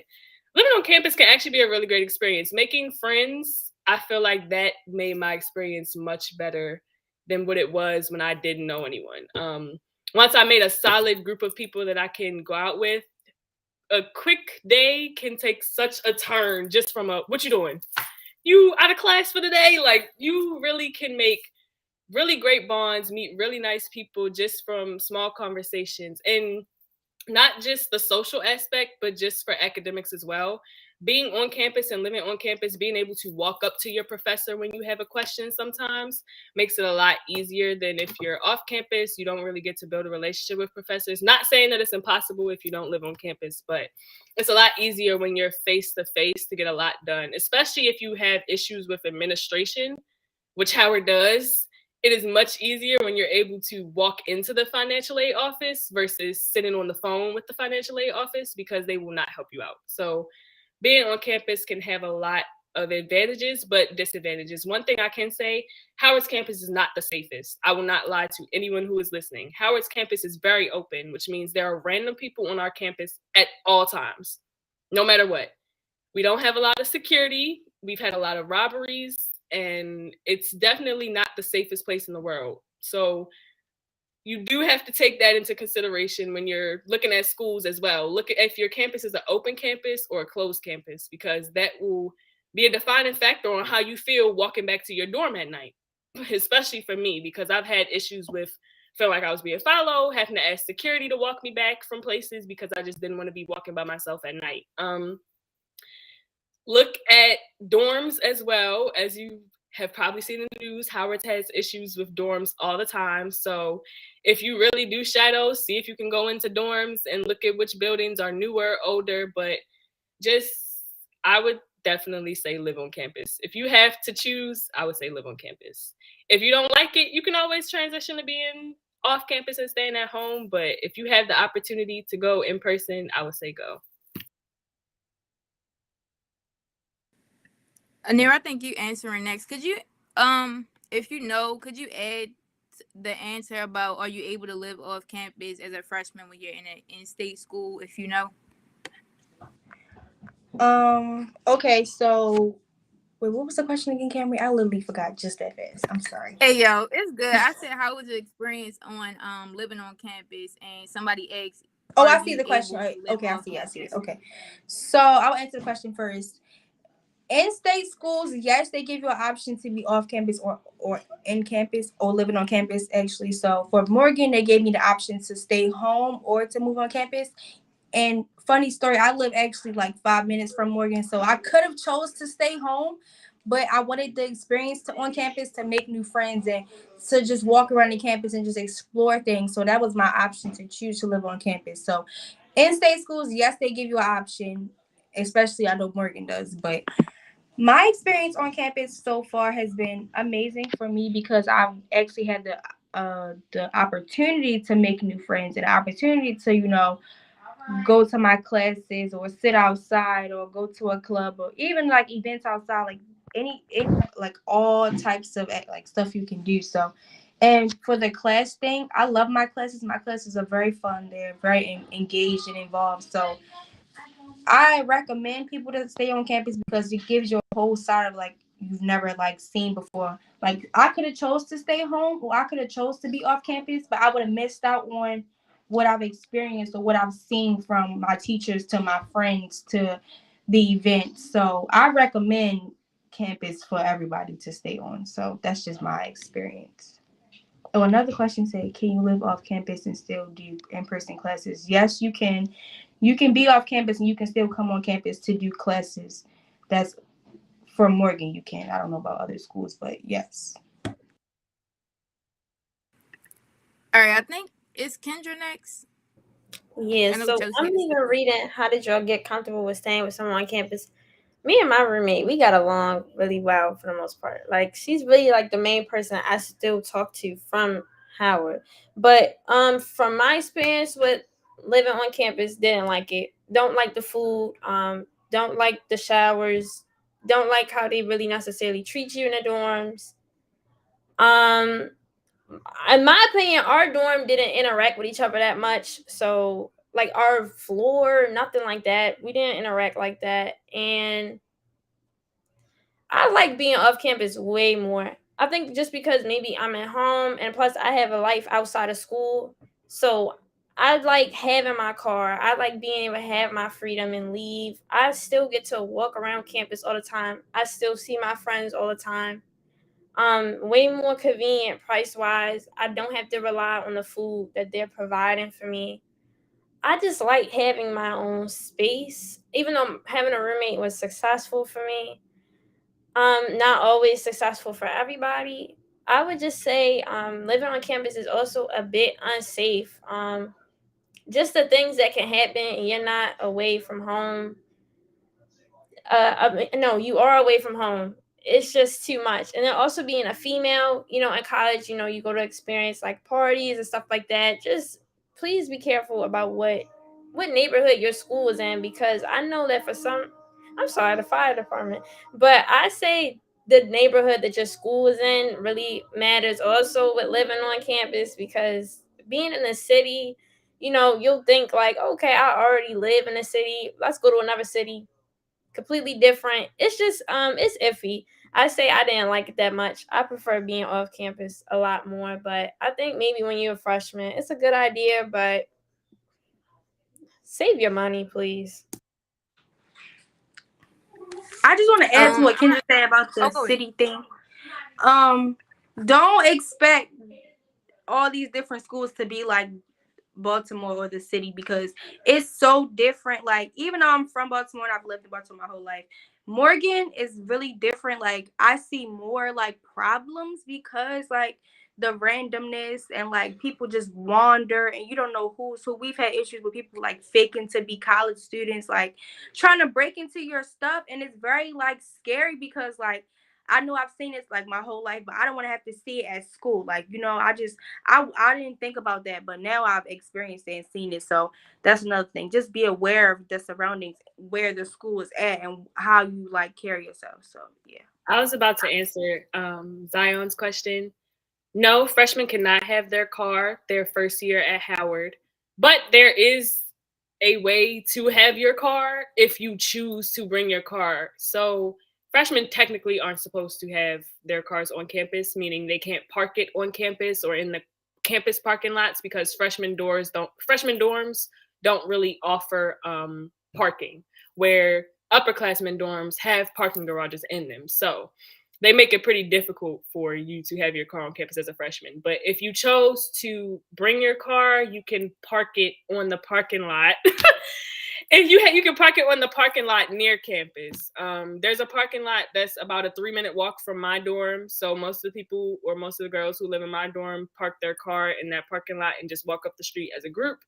living on campus can actually be a really great experience. Making friends, I feel like that made my experience much better than what it was when I didn't know anyone. Once I made a solid group of people that I can go out with, a quick day can take such a turn just from what you doing? You out of class for the day? Like, you really can make really great bonds, meet really nice people just from small conversations. And not just the social aspect, but just for academics as well. Being on campus and living on campus, being able to walk up to your professor when you have a question sometimes makes it a lot easier than if you're off campus. You don't really get to build a relationship with professors. Not saying that it's impossible if you don't live on campus, but it's a lot easier when you're face to face to get a lot done, especially if you have issues with administration, which Howard does. It is much easier when you're able to walk into the financial aid office versus sitting on the phone with the financial aid office, because they will not help you out. So being on campus can have a lot of advantages, but disadvantages. One thing I can say, Howard's campus is not the safest. I will not lie to anyone who is listening. Howard's campus is very open, which means there are random people on our campus at all times, no matter what. We don't have a lot of security. We've had a lot of robberies, and it's definitely not the safest place in the world. So you do have to take that into consideration when you're looking at schools as well. Look at if your campus is an open campus or a closed campus, because that will be a defining factor on how you feel walking back to your dorm at night, especially for me, because I've had issues with feeling like I was being followed, having to ask security to walk me back from places because I just didn't want to be walking by myself at night. Look at dorms as well. As you have probably seen in the news, Howard has issues with dorms all the time. So if you really do shadows, see if you can go into dorms and look at which buildings are newer, older. But I would definitely say live on campus. If you have to choose, I would say live on campus. If you don't like it, you can always transition to being off campus and staying at home. But if you have the opportunity to go in person, I would say go. Anira, I think you answering next. Could you, if you know, could you add the answer about are you able to live off campus as a freshman when you're in an in-state school? If you know. Okay, so wait, what was the question again, Camry? I literally forgot just that fast. I'm sorry. Hey yo, it's good. I said, how was your experience on living on campus? And somebody asked, Oh, are I see you the question. able to live Okay, I off see it. campus? Okay. So I'll answer the question first. In-state schools, yes, they give you an option to be off campus or in campus or living on campus, actually. So for Morgan, they gave me the option to stay home or to move on campus. And funny story, I live actually like 5 minutes from Morgan, so I could have chose to stay home, but I wanted the experience to on campus to make new friends and to just walk around the campus and just explore things. So that was my option to choose to live on campus. So in-state schools, yes, they give you an option, especially I know Morgan does, but my experience on campus so far has been amazing for me because I've actually had the opportunity to make new friends and the opportunity to, go to my classes or sit outside or go to a club or even like events outside, like any like all types of like stuff you can do. So, and for the class thing, I love my classes. My classes are very fun. They're very engaged and involved. So I recommend people to stay on campus because it gives you a whole side of like you've never like seen before. Like I could have chose to stay home or I could have chose to be off campus, but I would have missed out on what I've experienced or what I've seen from my teachers to my friends to the events. So I recommend campus for everybody to stay on. So that's just my experience. Oh, another question said, can you live off campus and still do in-person classes? Yes, you can. You can be off campus and you can still come on campus to do classes. That's for Morgan, you can. I don't know about other schools, but yes. All right, I think it's Kendra next. Yeah, I know so Chelsea I'm had to even say. reading how did y'all get comfortable with staying with someone on campus. Me and my roommate, we got along really well for the most part. Like she's really like the main person I still talk to from Howard. But from my experience with living on campus, didn't like it. Don't like the food, don't like the showers, don't like how they really necessarily treat you in the dorms. in my opinion, our dorm didn't interact with each other that much. So like our floor, nothing like that. We didn't interact like that. And I like being off campus way more. I think just because maybe I'm at home and plus I have a life outside of school. So I like having my car. I like being able to have my freedom and leave. I still get to walk around campus all the time. I still see my friends all the time. Way more convenient price wise. I don't have to rely on the food that they're providing for me. I just like having my own space. Even though having a roommate was successful for me, not always successful for everybody. I would just say living on campus is also a bit unsafe. Just the things that can happen and you're not away from home. No, you are away from home. It's just too much. And then also being a female, in college, you go to experience like parties and stuff like that. Just please be careful about what neighborhood your school is in, because I know that for some, I'm sorry, the fire department, but I say the neighborhood that your school is in really matters also with living on campus, because being in the city, you'll think like, okay, I already live in a city. Let's go to another city completely different. It's just it's iffy. I say I didn't like it that much. I prefer being off campus a lot more, but I think maybe when you're a freshman, it's a good idea, but save your money, please. I just want to add to what Kendra said about the go ahead. city thing. Don't expect all these different schools to be like Baltimore or the city, because it's so different. Like, even though I'm from Baltimore and I've lived in Baltimore my whole life, Morgan is really different. Like, I see more like problems because like the randomness and like people just wander and you don't know who's who. We've had issues with people like faking to be college students, like trying to break into your stuff, and it's very like scary because like I know I've seen it like my whole life, but I don't want to have to see it at school. Like, I didn't think about that, but now I've experienced it and seen it. So that's another thing. Just be aware of the surroundings, where the school is at, and how you like carry yourself. So yeah. I was about to answer Zion's question. No, freshmen cannot have their car their first year at Howard, but there is a way to have your car if you choose to bring your car. So freshmen technically aren't supposed to have their cars on campus, meaning they can't park it on campus or in the campus parking lots, because freshman dorms don't really offer parking, where upperclassmen dorms have parking garages in them. So they make it pretty difficult for you to have your car on campus as a freshman. But if you chose to bring your car, you can park it on the parking lot. And you can park it on the parking lot near campus. There's a parking lot that's about a 3-minute walk from my dorm. So most of the people or most of the girls who live in my dorm park their car in that parking lot and just walk up the street as a group.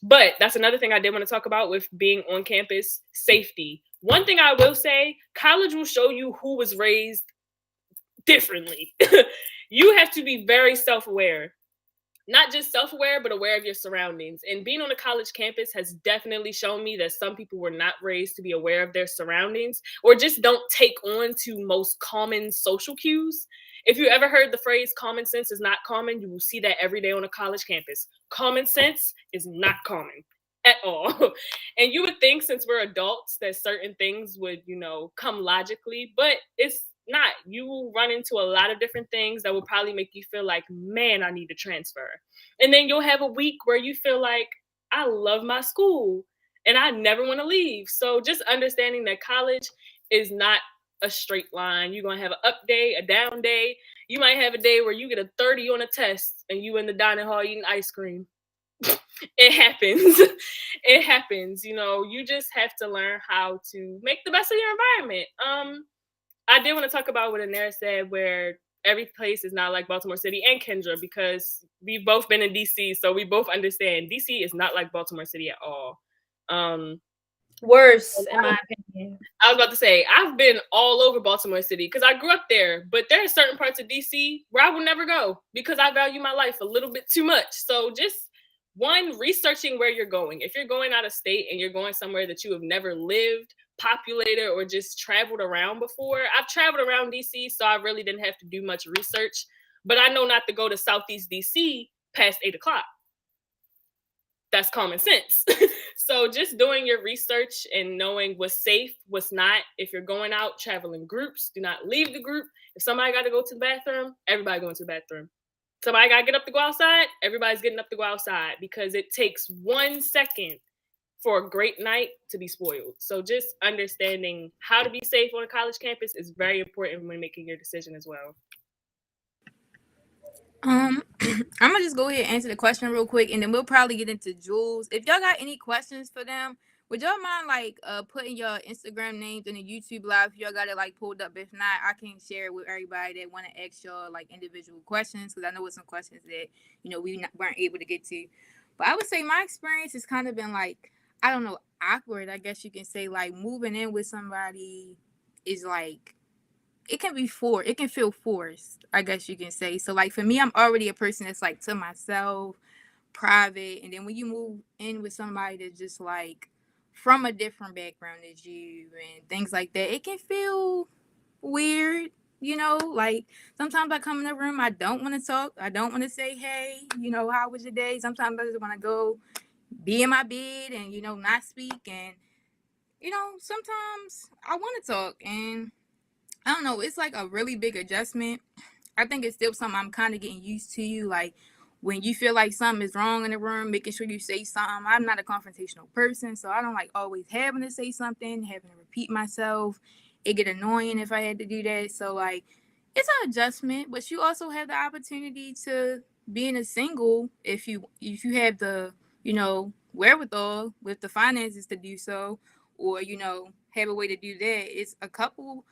But that's another thing I did want to talk about with being on campus: safety. One thing I will say, college will show you who was raised differently. You have to be very self-aware. Not just self-aware, but aware of your surroundings. And being on a college campus has definitely shown me that some people were not raised to be aware of their surroundings, or just don't take on to most common social cues. If you ever heard the phrase common sense is not common, you will see that every day on a college campus. Common sense is not common at all. And you would think, since we're adults, that certain things would, come logically, but it's not. You will run into a lot of different things that will probably make you feel like, man, I need to transfer. And then you'll have a week where you feel like, I love my school and I never want to leave. So just understanding that college is not a straight line. You're going to have an up day, a down day. You might have a day where you get a 30 on a test and you in the dining hall eating ice cream. It happens. It happens. You just have to learn how to make the best of your environment. I did want to talk about what Anera said, where every place is not like Baltimore City, and Kendra, because we've both been in DC, so we both understand DC is not like Baltimore City at all. Worse, in my opinion. I was about to say, I've been all over Baltimore City because I grew up there, but there are certain parts of DC where I will never go because I value my life a little bit too much. So just researching where you're going. If you're going out of state and you're going somewhere that you have never lived, populated, or just traveled around before. I've traveled around DC, so I really didn't have to do much research. but I know not to go to Southeast DC past 8 o'clock. That's common sense. So just doing your research and knowing what's safe, what's not. If you're going out, travel in groups, do not leave the group. If somebody got to go to the bathroom, everybody going to the bathroom. Somebody got to get up to go outside, everybody's getting up to go outside, because it takes 1 second for a great night to be spoiled. So just understanding how to be safe on a college campus is very important when making your decision as well. I'm gonna just go ahead and answer the question real quick, and then we'll probably get into Jules. If y'all got any questions for them, would y'all mind like putting your Instagram names in the YouTube live if y'all got it like pulled up? If not, I can share it with everybody that want to ask y'all like individual questions, because I know it's some questions that weren't able to get to. But I would say my experience has kind of been like, I don't know, awkward, I guess you can say. Like moving in with somebody is like, it can feel forced, I guess you can say. So like for me, I'm already a person that's like to myself, private, and then when you move in with somebody that's just like from a different background as you and things like that, it can feel weird. Like sometimes I come in the room, I don't want to talk, I don't want to say, hey, how was your day? Sometimes I just want to go be in my bed and not speak. And sometimes I want to talk, and I don't know, it's like a really big adjustment. I think it's still something I'm kind of getting used to. Like when you feel like something is wrong in the room, making sure you say something. I'm not a confrontational person, so I don't like always having to say something, having to repeat myself. It get annoying if I had to do that. So like it's an adjustment, but you also have the opportunity to being a single if you have the wherewithal with the finances to do so, or have a way to do that. It's a couple.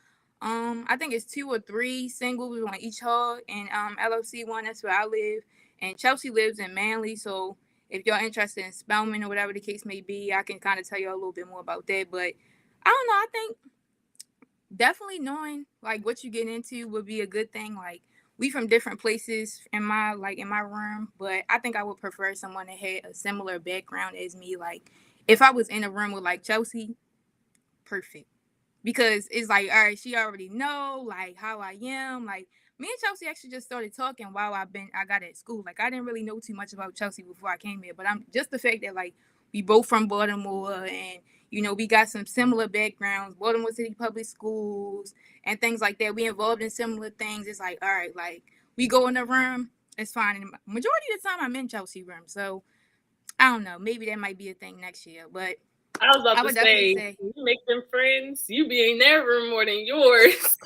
I think it's 2 or 3 singles on each hall, and LOC one, that's where I live, and Chelsea lives in Manly. So if y'all interested in Spelman or whatever the case may be, I can kind of tell you a little bit more about that. But I don't know, I think definitely knowing like what you get into would be a good thing. Like we from different places in my room, but I think I would prefer someone that had a similar background as me. Like if I was in a room with like Chelsea, perfect. Because it's like, all right, she already know like how I am. Like me and Chelsea actually just started talking while I got at school. Like I didn't really know too much about Chelsea before I came here, but I'm just the fact that like we both from Baltimore, and we got some similar backgrounds, Baltimore City Public Schools and things like that. We involved in similar things. It's like, all right, like we go in the room, it's fine. And majority of the time I'm in Chelsea room, so I don't know, maybe that might be a thing next year. But I was about to say, you make them friends, you be in their room more than yours.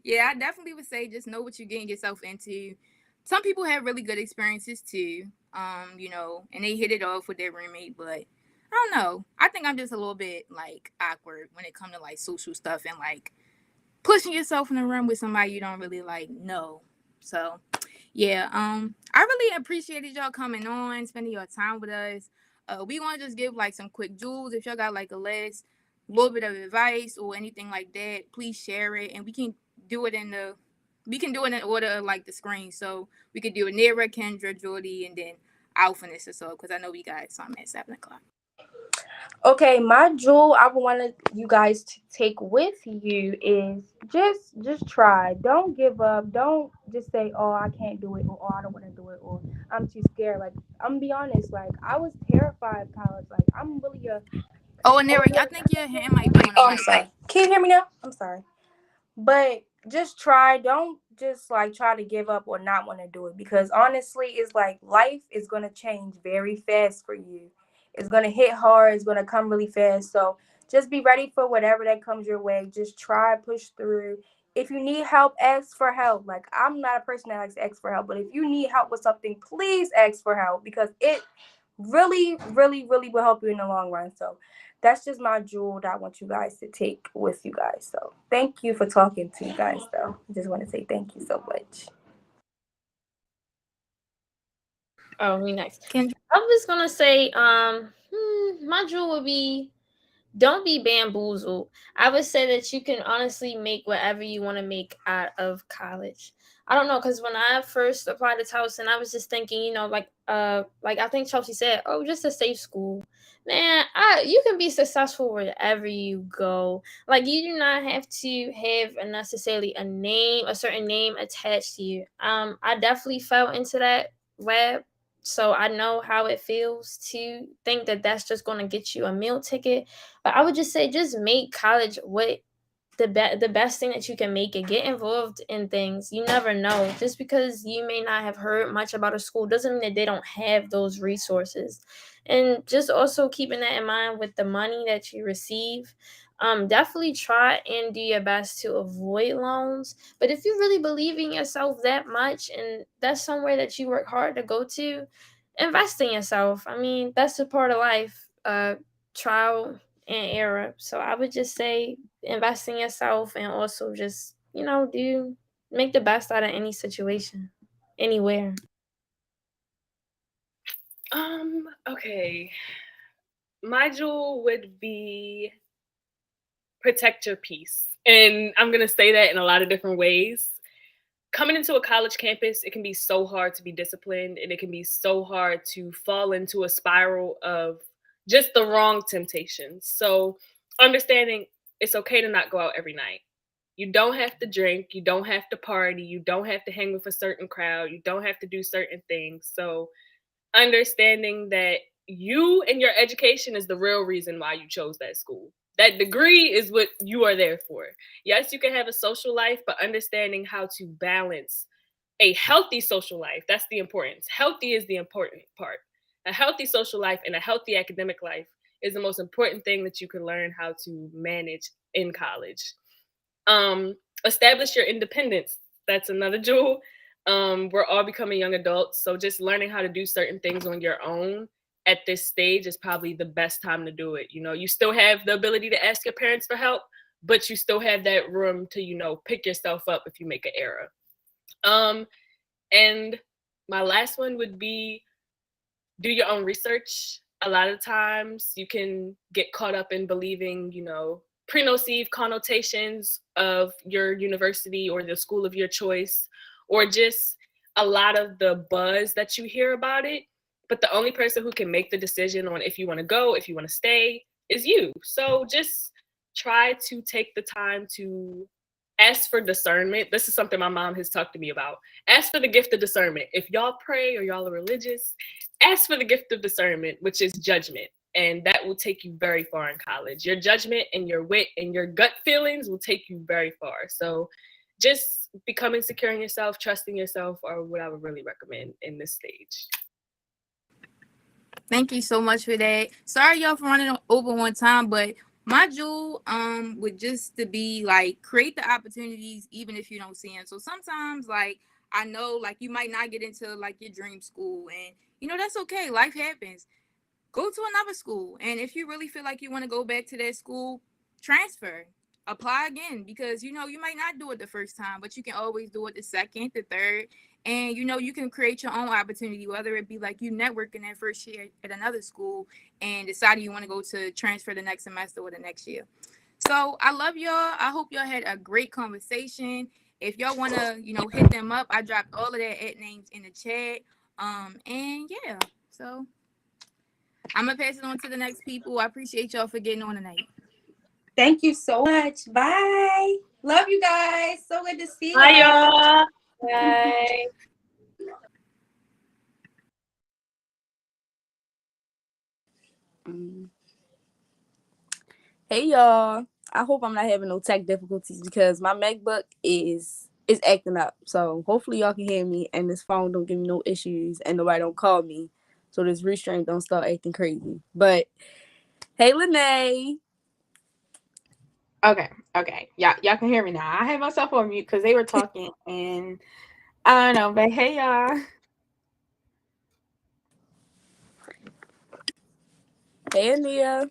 Yeah, I definitely would say just know what you're getting yourself into. Some people have really good experiences too, and they hit it off with their roommate. But I don't know. I think I'm just a little bit like awkward when it comes to like social stuff and like pushing yourself in a room with somebody you don't really like know. So yeah, I really appreciated y'all coming on, spending your time with us. We want to just give like some quick jewels. If y'all got like a little bit of advice or anything like that, please share it, and we can do it in order of like the screen. So we could do it Nera, Kendra, Jordy, and then I'll finish this up because I know we got something at 7 o'clock. Okay, my jewel I wanted you guys to take with you is just try. Don't give up. Don't just say, oh, I can't do it, or oh, I don't want to do it, or I'm too scared. Like, I'm gonna be honest, like I was terrified of college. Like I'm really a and Nera, I think your hand might be on the Oh, I'm mic. sorry. Can you hear me now? I'm sorry. But just try. Don't just like try to give up or not want to do it, because honestly, it's like life is going to change very fast for you. It's going to hit hard. It's going to come really fast. So just be ready for whatever that comes your way. Just try, push through. If you need help, ask for help. Like I'm not a person that likes to ask for help, but if you need help with something, please ask for help, because it really, really, really will help you in the long run. So that's just my jewel that I want you guys to take with you guys. So thank you for talking to you guys, though. I just want to say thank you so much. Oh, me next. Kendra? I was gonna say, my jewel would be don't be bamboozled. I would say that you can honestly make whatever you want to make out of college. I don't know, because when I first applied to Towson, I was just thinking, like I think Chelsea said, oh, just a safe school. Man, you can be successful wherever you go. Like, you do not have to have necessarily a certain name attached to you. I definitely fell into that web, so I know how it feels to think that that's just going to get you a meal ticket. But I would just say, just make college what the best thing that you can make it. Get involved in things. You never know. Just because you may not have heard much about a school doesn't mean that they don't have those resources. And just also keeping that in mind with the money that you receive. Definitely try and do your best to avoid loans. But if you really believe in yourself that much and that's somewhere that you work hard to go to, invest in yourself. I mean, that's a part of life. Trial and error. So I would just say invest in yourself, and also just, make the best out of any situation, anywhere. Okay. My jewel would be protect your peace. And I'm going to say that in a lot of different ways. Coming into a college campus, it can be so hard to be disciplined, and it can be so hard to fall into a spiral of just the wrong temptations. So understanding it's okay to not go out every night. You don't have to drink, you don't have to party, you don't have to hang with a certain crowd, you don't have to do certain things. So understanding that you and your education is the real reason why you chose that school. That degree is what you are there for. Yes, you can have a social life, but understanding how to balance a healthy social life, that's the importance. Healthy is the important part. A healthy social life and a healthy academic life is the most important thing that you can learn how to manage in college. Establish your independence. That's another jewel. We're all becoming young adults, so just learning how to do certain things on your own at this stage is probably the best time to do it. You still have the ability to ask your parents for help, but you still have that room to, pick yourself up if you make an error. And my last one would be do your own research. A lot of times you can get caught up in believing, pre-nocived connotations of your university or the school of your choice, or just a lot of the buzz that you hear about it. But the only person who can make the decision on if you want to go, if you want to stay, is you. So just try to take the time to ask for discernment. This is something my mom has talked to me about. Ask for the gift of discernment. If y'all pray or y'all are religious, ask for the gift of discernment, which is judgment. And that will take you very far in college. Your judgment and your wit and your gut feelings will take you very far. So just becoming secure in yourself, trusting yourself, are what I would really recommend in this stage. Thank you so much for that. Sorry y'all for running over one time, but my jewel would just to be like create the opportunities even if you don't see them. So sometimes like I know like you might not get into like your dream school, and that's okay. Life happens. Go to another school, and if you really feel like you want to go back to that school, transfer, apply again, because you might not do it the first time, but you can always do it the second, the third, and you can create your own opportunity, whether it be like you networking that first year at another school and deciding you want to go to transfer the next semester or the next year. So I love y'all. I hope y'all had a great conversation. If y'all want to hit them up, I dropped all of their ad names in the chat. And yeah, so I'm gonna pass it on to the next people. I appreciate y'all for getting on tonight. Thank you so much. Bye. Love you guys. So good to see you. Bye, y'all. Bye. Hey y'all. I hope I'm not having no tech difficulties because my MacBook is acting up. So hopefully y'all can hear me and this phone don't give me no issues and nobody don't call me. So this restream don't start acting crazy. But hey Lene. Okay. Y'all can hear me now. I had myself on mute because they were talking and I don't know, but hey y'all. Hey Ania.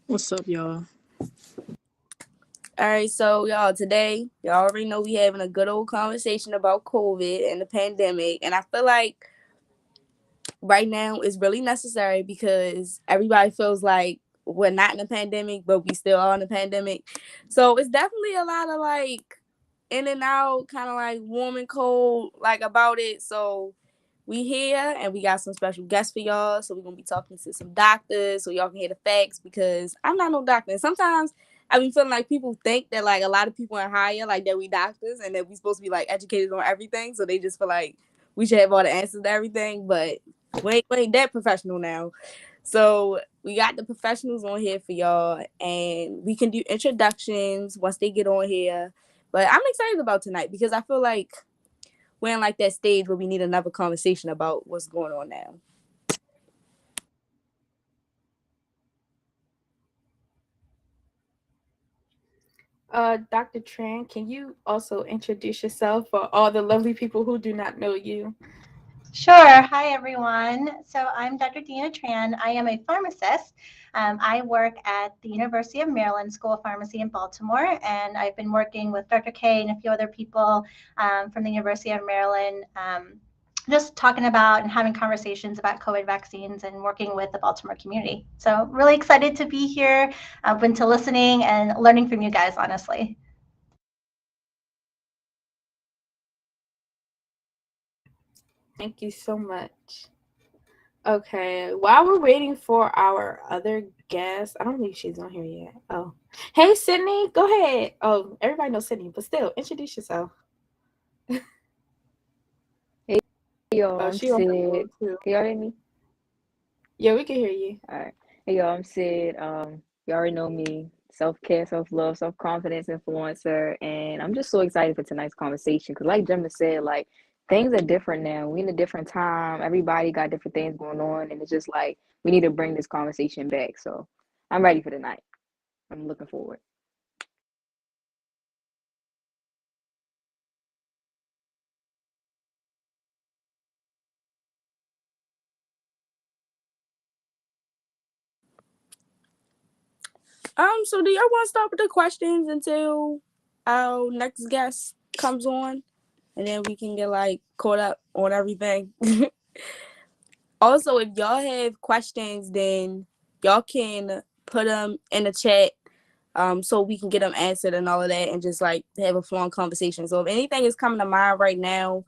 What's up, y'all? All right, so y'all, today, y'all already know we having a good old conversation about COVID and the pandemic. And I feel like right now it's really necessary because everybody feels like we're not in a pandemic, but we still are in a pandemic. So it's definitely a lot of like in and out, kind of like warm and cold, like about it. So we here and we got some special guests for y'all. So we're gonna be talking to some doctors so y'all can hear the facts, because I'm not no doctor. And sometimes I be feeling like people think that like a lot of people in higher, like that we doctors and that we supposed to be like educated on everything. So they just feel like we should have all the answers to everything. But we ain't that professional now. So we got the professionals on here for y'all, and we can do introductions once they get on here. But I'm excited about tonight because I feel like we're in like that stage where we need another conversation about what's going on now. Dr. Tran, can you also introduce yourself for all the lovely people who do not know you? Sure. Hi, everyone. So I'm Dr. Dina Tran. I am a pharmacist. I work at the University of Maryland School of Pharmacy in Baltimore, and I've been working with Dr. K and a few other people from the University of Maryland, just talking about and having conversations about COVID vaccines and working with the Baltimore community. So really excited to be here. I've been to listening and learning from you guys, honestly. Thank you so much. Okay, while we're waiting for our other guest, I don't think she's on here yet. Oh, hey, Sydney, go ahead. Oh, everybody knows Sydney, but still, introduce yourself. Hey, yo, Oh, I'm she on her Sid. phone too. Can y'all hear me? Yeah, we can hear you. All right. Hey, yo, I'm Sid. You already know me. Self-care, self-love, self-confidence influencer. And I'm just so excited for tonight's conversation because like Jim said, like things are different now. We in a different time. Everybody got different things going on. And it's just like we need to bring this conversation back. So I'm ready for tonight. I'm looking forward. So do y'all want to start with the questions until our next guest comes on, and then we can get like caught up on everything? Also, if y'all have questions, then y'all can put them in the chat, so we can get them answered and all of that, and just like have a flowing conversation. So if anything is coming to mind right now,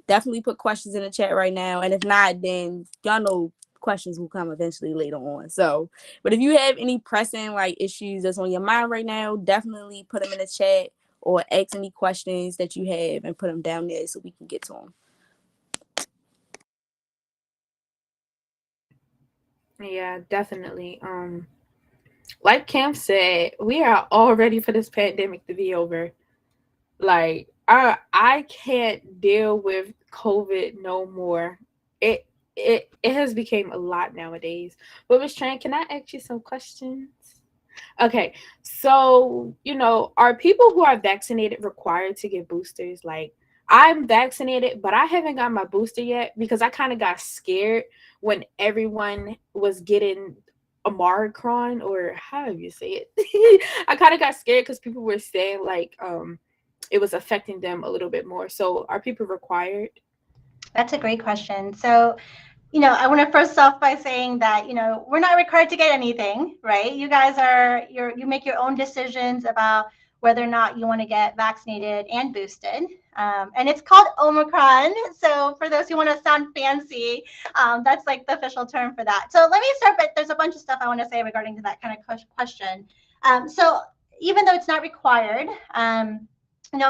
definitely put questions in the chat right now. And if not, then y'all know questions will come eventually later on. So, but if you have any pressing like issues that's on your mind right now, definitely put them in the chat or ask any questions that you have and put them down there so we can get to them. Yeah, definitely. Like Cam said, we are all ready for this pandemic to be over. Like I can't deal with COVID no more. It has become a lot nowadays. But Miss Tran, can I ask you some questions? Okay, so are people who are vaccinated required to get boosters? Like, I'm vaccinated, but I haven't got my booster yet because I kind of got scared when everyone was getting Omicron, or however you say it. I kind of got scared because people were saying like it was affecting them a little bit more. So, are people required? That's a great question. So I want to first off by saying that, we're not required to get anything, right? You guys you make your own decisions about whether or not you want to get vaccinated and boosted. And it's called Omicron. So for those who want to sound fancy, that's like the official term for that. So let me start, but there's a bunch of stuff I want to say regarding to that kind of question. So even though it's not required,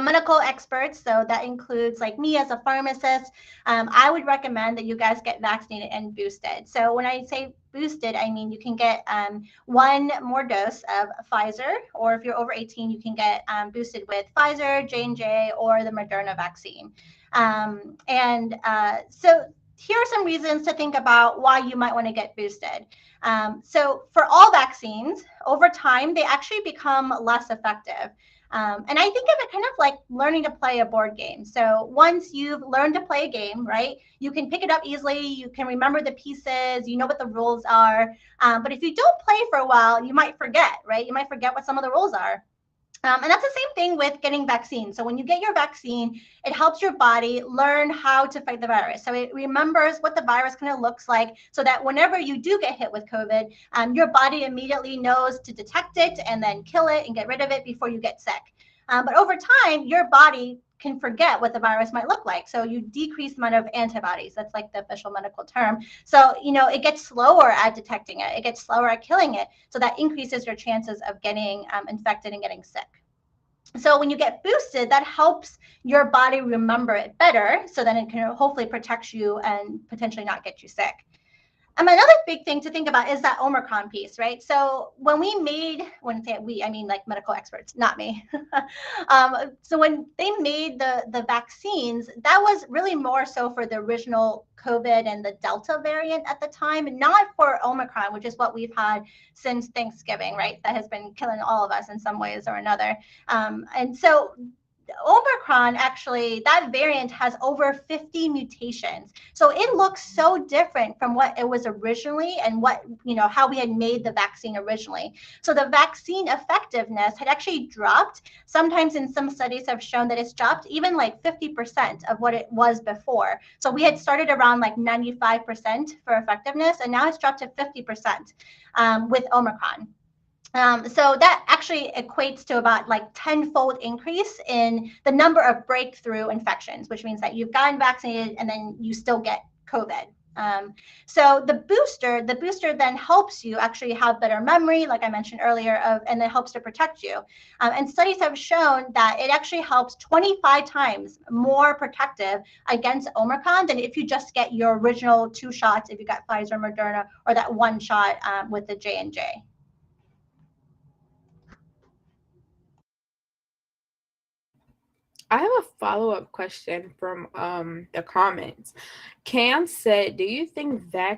medical experts, so that includes like me as a pharmacist, I would recommend that you guys get vaccinated and boosted. So when I say boosted, I mean you can get one more dose of Pfizer, or if you're over 18, you can get boosted with Pfizer, J&J, or the Moderna vaccine. So here are some reasons to think about why you might want to get boosted. So for all vaccines, over time, they actually become less effective. And I think of it kind of like learning to play a board game. So once you've learned to play a game, right, you can pick it up easily. You can remember the pieces. You know what the rules are. But if you don't play for a while, you might forget, right? You might forget what some of the rules are. And that's the same thing with getting vaccines. So when you get your vaccine, it helps your body learn how to fight the virus. So it remembers what the virus kind of looks like, so that whenever you do get hit with COVID, your body immediately knows to detect it and then kill it and get rid of it before you get sick. But over time, your body can forget what the virus might look like. So you decrease the amount of antibodies. That's like the official medical term. So, it gets slower at detecting it. It gets slower at killing it. So that increases your chances of getting infected and getting sick. So when you get boosted, that helps your body remember it better. So then it can hopefully protect you and potentially not get you sick. Another big thing to think about is that Omicron piece, right? So when I say we, I mean like medical experts, not me. So when they made the vaccines, that was really more so for the original COVID and the Delta variant at the time, and not for Omicron, which is what we've had since Thanksgiving, right? That has been killing all of us in some ways or another. And so Omicron, actually, that variant has over 50 mutations. So it looks so different from what it was originally and what, how we had made the vaccine originally. So the vaccine effectiveness had actually dropped. Sometimes in some studies have shown that it's dropped even like 50% of what it was before. So we had started around like 95% for effectiveness, and now it's dropped to 50% with Omicron. So that actually equates to about like 10-fold increase in the number of breakthrough infections, which means that you've gotten vaccinated and then you still get COVID. So the booster then helps you actually have better memory, like I mentioned earlier, and it helps to protect you. And studies have shown that it actually helps 25 times more protective against Omicron than if you just get your original 2 shots, if you got Pfizer, Moderna, or that 1 shot with the J&J. I have a follow-up question from the comments. Cam said, do you think the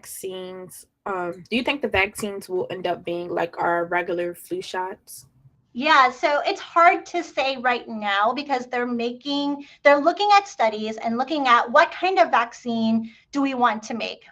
vaccines will end up being like our regular flu shots? Yeah, so it's hard to say right now because they're looking at studies and looking at what kind of vaccine do we want to make.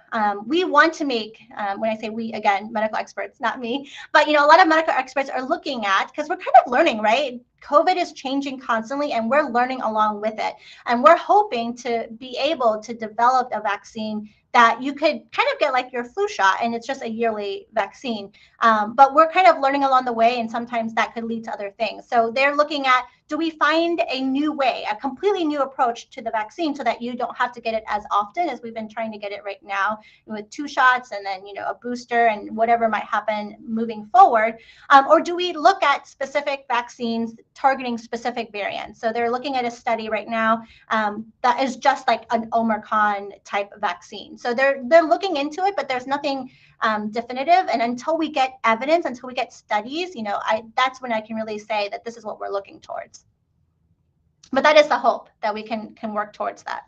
We want to make, when I say we, again, medical experts, not me, but a lot of medical experts are looking at, because we're kind of learning, right? COVID is changing constantly and we're learning along with it. And we're hoping to be able to develop a vaccine that you could kind of get like your flu shot, and it's just a yearly vaccine. But we're kind of learning along the way, and sometimes that could lead to other things. So they're looking at, do we find a new way, a completely new approach to the vaccine so that you don't have to get it as often as we've been trying to get it right now with 2 shots and then, a booster and whatever might happen moving forward? Or do we look at specific vaccines targeting specific variants? So they're looking at a study right now that is just like an Omicron type vaccine. So they're looking into it, but there's nothing definitive. And until we get evidence, until we get studies, that's when I can really say that this is what we're looking towards. But that is the hope, that we can work towards that.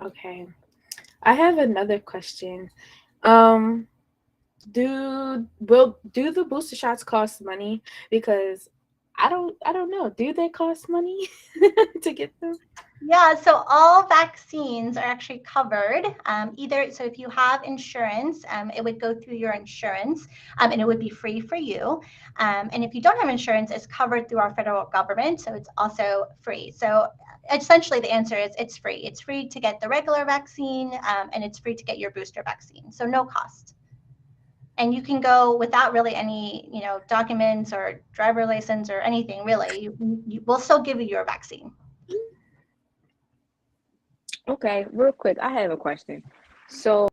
Okay. I have another question. Do the booster shots cost money? Because I don't know. Do they cost money to get them? Yeah, so all vaccines are actually covered. So if you have insurance, it would go through your insurance, and it would be free for you. And if you don't have insurance, it's covered through our federal government, so it's also free. So essentially the answer is it's free. It's free to get the regular vaccine, and it's free to get your booster vaccine. So no cost. And you can go without really any, documents or driver license or anything, really. We'll still give you your vaccine. Okay, real quick, I have a question. So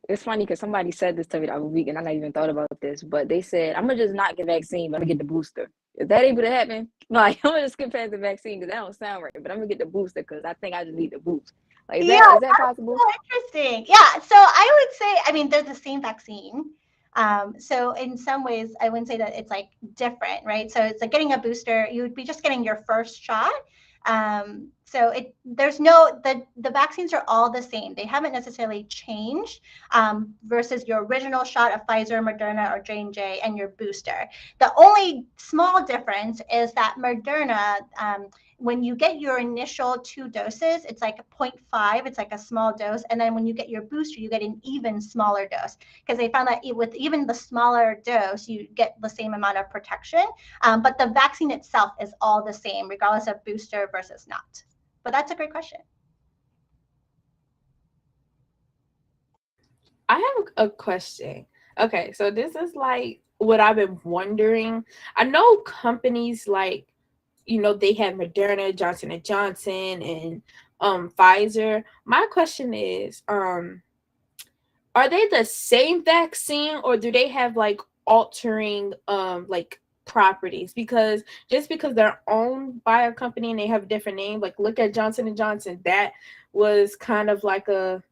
it's funny because somebody said this to me the other week, and I not even thought about this, but they said, I'm gonna just not get vaccine, but I'm gonna get the booster. Is that able to happen? Like, I'm gonna just skip past the vaccine because that don't sound right, but I'm gonna get the booster because I think I just need the boost. Like, is Yeah, that possible? so interesting. Yeah, so I would say, I mean, they're the same vaccine. So in some ways, I wouldn't say that it's like different, right? So it's like getting a booster, you would be just getting your first shot. So the vaccines are all the same. They haven't necessarily changed versus your original shot of Pfizer, Moderna, or J&J and your booster. The only small difference is that Moderna when you get your initial 2 doses, it's like a 0.5, it's like a small dose. And then when you get your booster, you get an even smaller dose, because they found that with even the smaller dose, you get the same amount of protection. But the vaccine itself is all the same, regardless of booster versus not. But that's a great question. I have a question. Okay, so this is like what I've been wondering. I know companies like, they have Moderna, Johnson and Johnson, and Pfizer. My question is, are they the same vaccine, or do they have like altering like properties? Because just because they're owned by a company and they have a different name, like look at Johnson and Johnson, that was kind of like a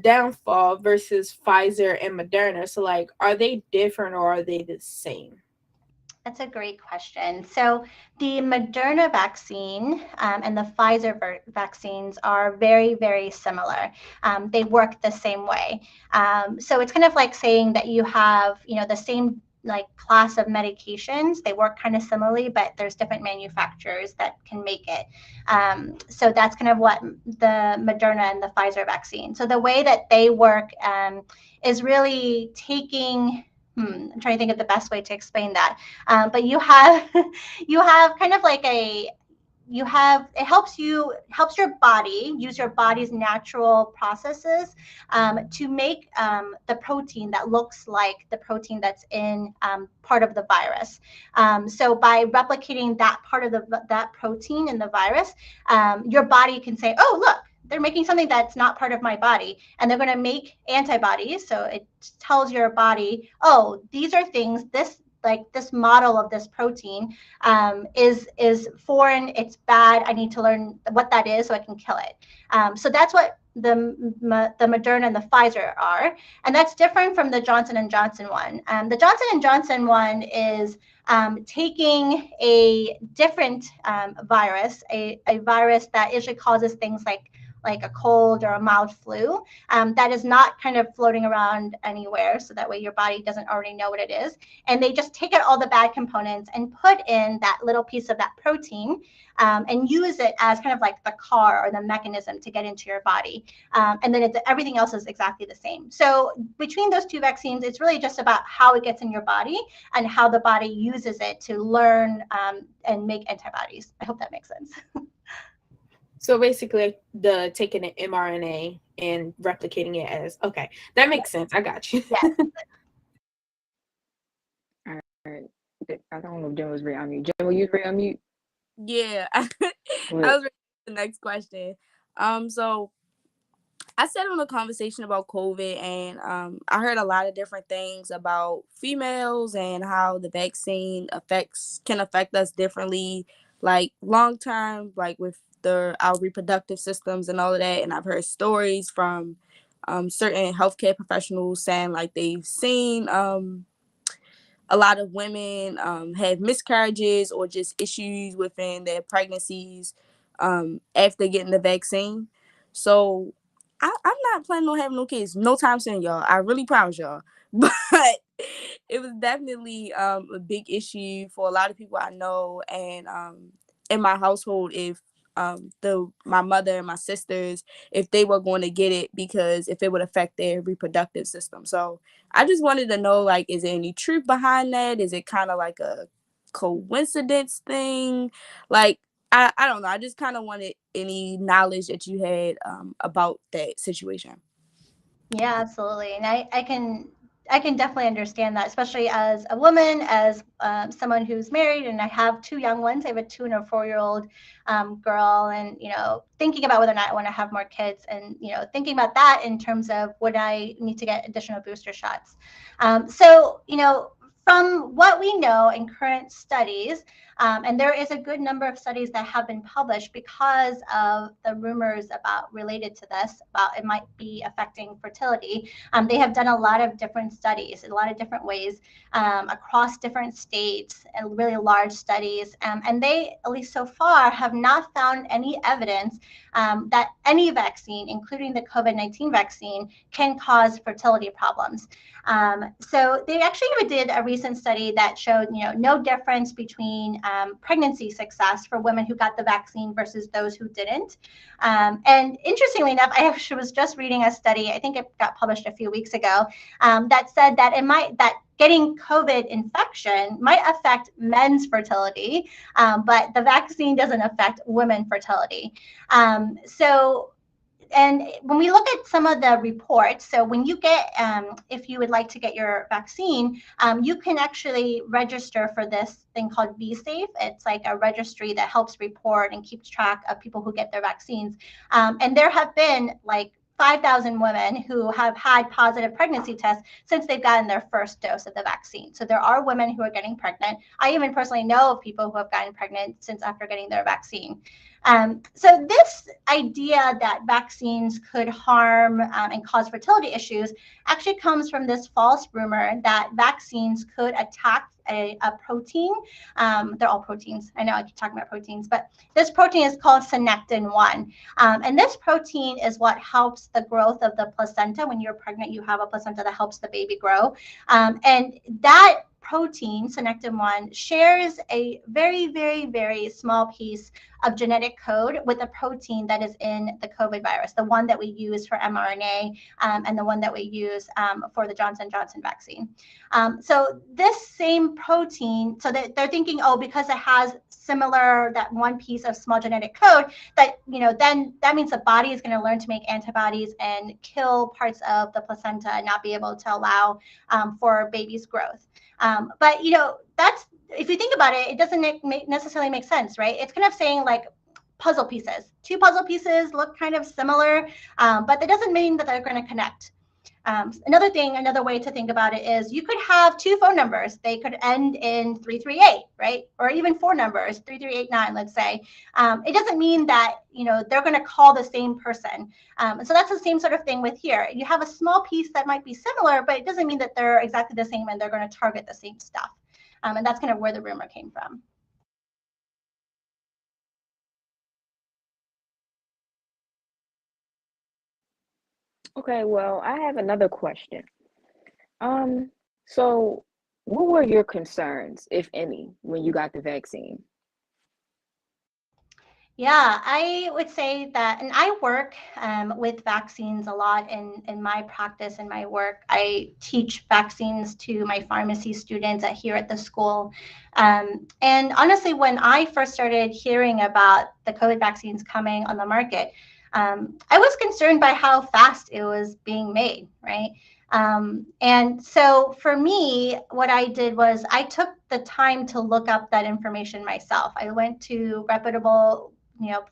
downfall versus Pfizer and Moderna. So like, are they different or are they the same? That's a great question. So the Moderna vaccine and the Pfizer vaccines are very, very similar. They work the same way. So it's kind of like saying that you have, the same like class of medications. They work kind of similarly, but there's different manufacturers that can make it. So that's kind of what the Moderna and the Pfizer vaccine. So the way that they work is really taking I'm trying to think of the best way to explain that. But you have kind of like it helps your body use your body's natural processes to make the protein that looks like the protein that's in part of the virus. So by replicating that part of that protein in the virus, your body can say, oh, look, they're making something that's not part of my body, and they're going to make antibodies. So it tells your body, oh, these are things, this model of this protein is foreign, it's bad, I need to learn what that is so I can kill it. So that's what the Moderna and the Pfizer are, and that's different from the Johnson & Johnson one. The Johnson & Johnson one is taking a different virus, a virus that usually causes things like a cold or a mild flu that is not kind of floating around anywhere, so that way your body doesn't already know what it is. And they just take out all the bad components and put in that little piece of that protein and use it as kind of like the car or the mechanism to get into your body. And then everything else is exactly the same. So between those 2 vaccines, it's really just about how it gets in your body and how the body uses it to learn and make antibodies. I hope that makes sense. So basically, the taking an mRNA and replicating it as, okay, that makes sense. I got you. Yes. All right. I don't know if Jim was ready on mute. Jim, were you ready on mute? Yeah, I was ready for the next question. So I said on the conversation about COVID, and I heard a lot of different things about females and how the vaccine can affect us differently, like long term, like with our reproductive systems and all of that. And I've heard stories from certain healthcare professionals saying like they've seen a lot of women have miscarriages or just issues within their pregnancies after getting the vaccine. So I'm not planning on having no kids no time soon, y'all. I really promise y'all. But it was definitely a big issue for a lot of people I know, and in my household, if my mother and my sisters, if they were going to get it, because if it would affect their reproductive system. So I just wanted to know, like, is there any truth behind that? Is it kind of like a coincidence thing? Like, I don't know. I just kind of wanted any knowledge that you had about that situation. Yeah, absolutely. And I can definitely understand that, especially as a woman, as someone who's married, and I have 2 young ones. I have a 2 and a 4-year-old girl, and thinking about whether or not I want to have more kids, and thinking about that in terms of would I need to get additional booster shots. So from what we know in current studies, and there is a good number of studies that have been published because of the rumors related to this, about it might be affecting fertility. They have done a lot of different studies in a lot of different ways across different states, and really large studies. And they, at least so far, have not found any evidence that any vaccine, including the COVID-19 vaccine, can cause fertility problems. So they actually did a recent study that showed no difference between pregnancy success for women who got the vaccine versus those who didn't. And interestingly enough, I actually was just reading a study, I think it got published a few weeks ago, that said that getting COVID infection might affect men's fertility, but the vaccine doesn't affect women's fertility. And when we look at some of the reports, so when you get, if you would like to get your vaccine, you can actually register for this thing called VSafe. It's like a registry that helps report and keeps track of people who get their vaccines. And there have been like 5,000 women who have had positive pregnancy tests since they've gotten their first dose of the vaccine. So there are women who are getting pregnant. I even personally know of people who have gotten pregnant since after getting their vaccine. So this idea that vaccines could harm and cause fertility issues actually comes from this false rumor that vaccines could attack a protein. They're all proteins. I know I keep talking about proteins, but this protein is called synectin-1. And this protein is what helps the growth of the placenta. When you're pregnant, you have a placenta that helps the baby grow. And that protein, synectin-1, shares a very, very, very small piece of genetic code with a protein that is in the COVID virus, the one that we use for mRNA and the one that we use for the Johnson & Johnson vaccine. So this same protein, so that they're thinking, oh, because it has similar, that one piece of small genetic code, that, then that means the body is going to learn to make antibodies and kill parts of the placenta and not be able to allow for baby's growth. But, that's, if you think about it, it doesn't necessarily make sense, right? It's kind of saying like puzzle pieces. Two puzzle pieces look kind of similar, but that doesn't mean that they're going to connect. Another way to think about it is you could have two phone numbers. They could end in 338, right? Or even four numbers, 3389, let's say. It doesn't mean that, they're going to call the same person. And so that's the same sort of thing with here. You have a small piece that might be similar, but it doesn't mean that they're exactly the same and they're going to target the same stuff. And that's kind of where the rumor came from. Okay, well, I have another question. So what were your concerns, if any, when you got the vaccine? Yeah, I would say that, and I work with vaccines a lot in my practice and my work. I teach vaccines to my pharmacy students here at the school. And honestly, when I first started hearing about the COVID vaccines coming on the market, I was concerned by how fast it was being made, right? And so for me, what I did was I took the time to look up that information myself. I went to reputable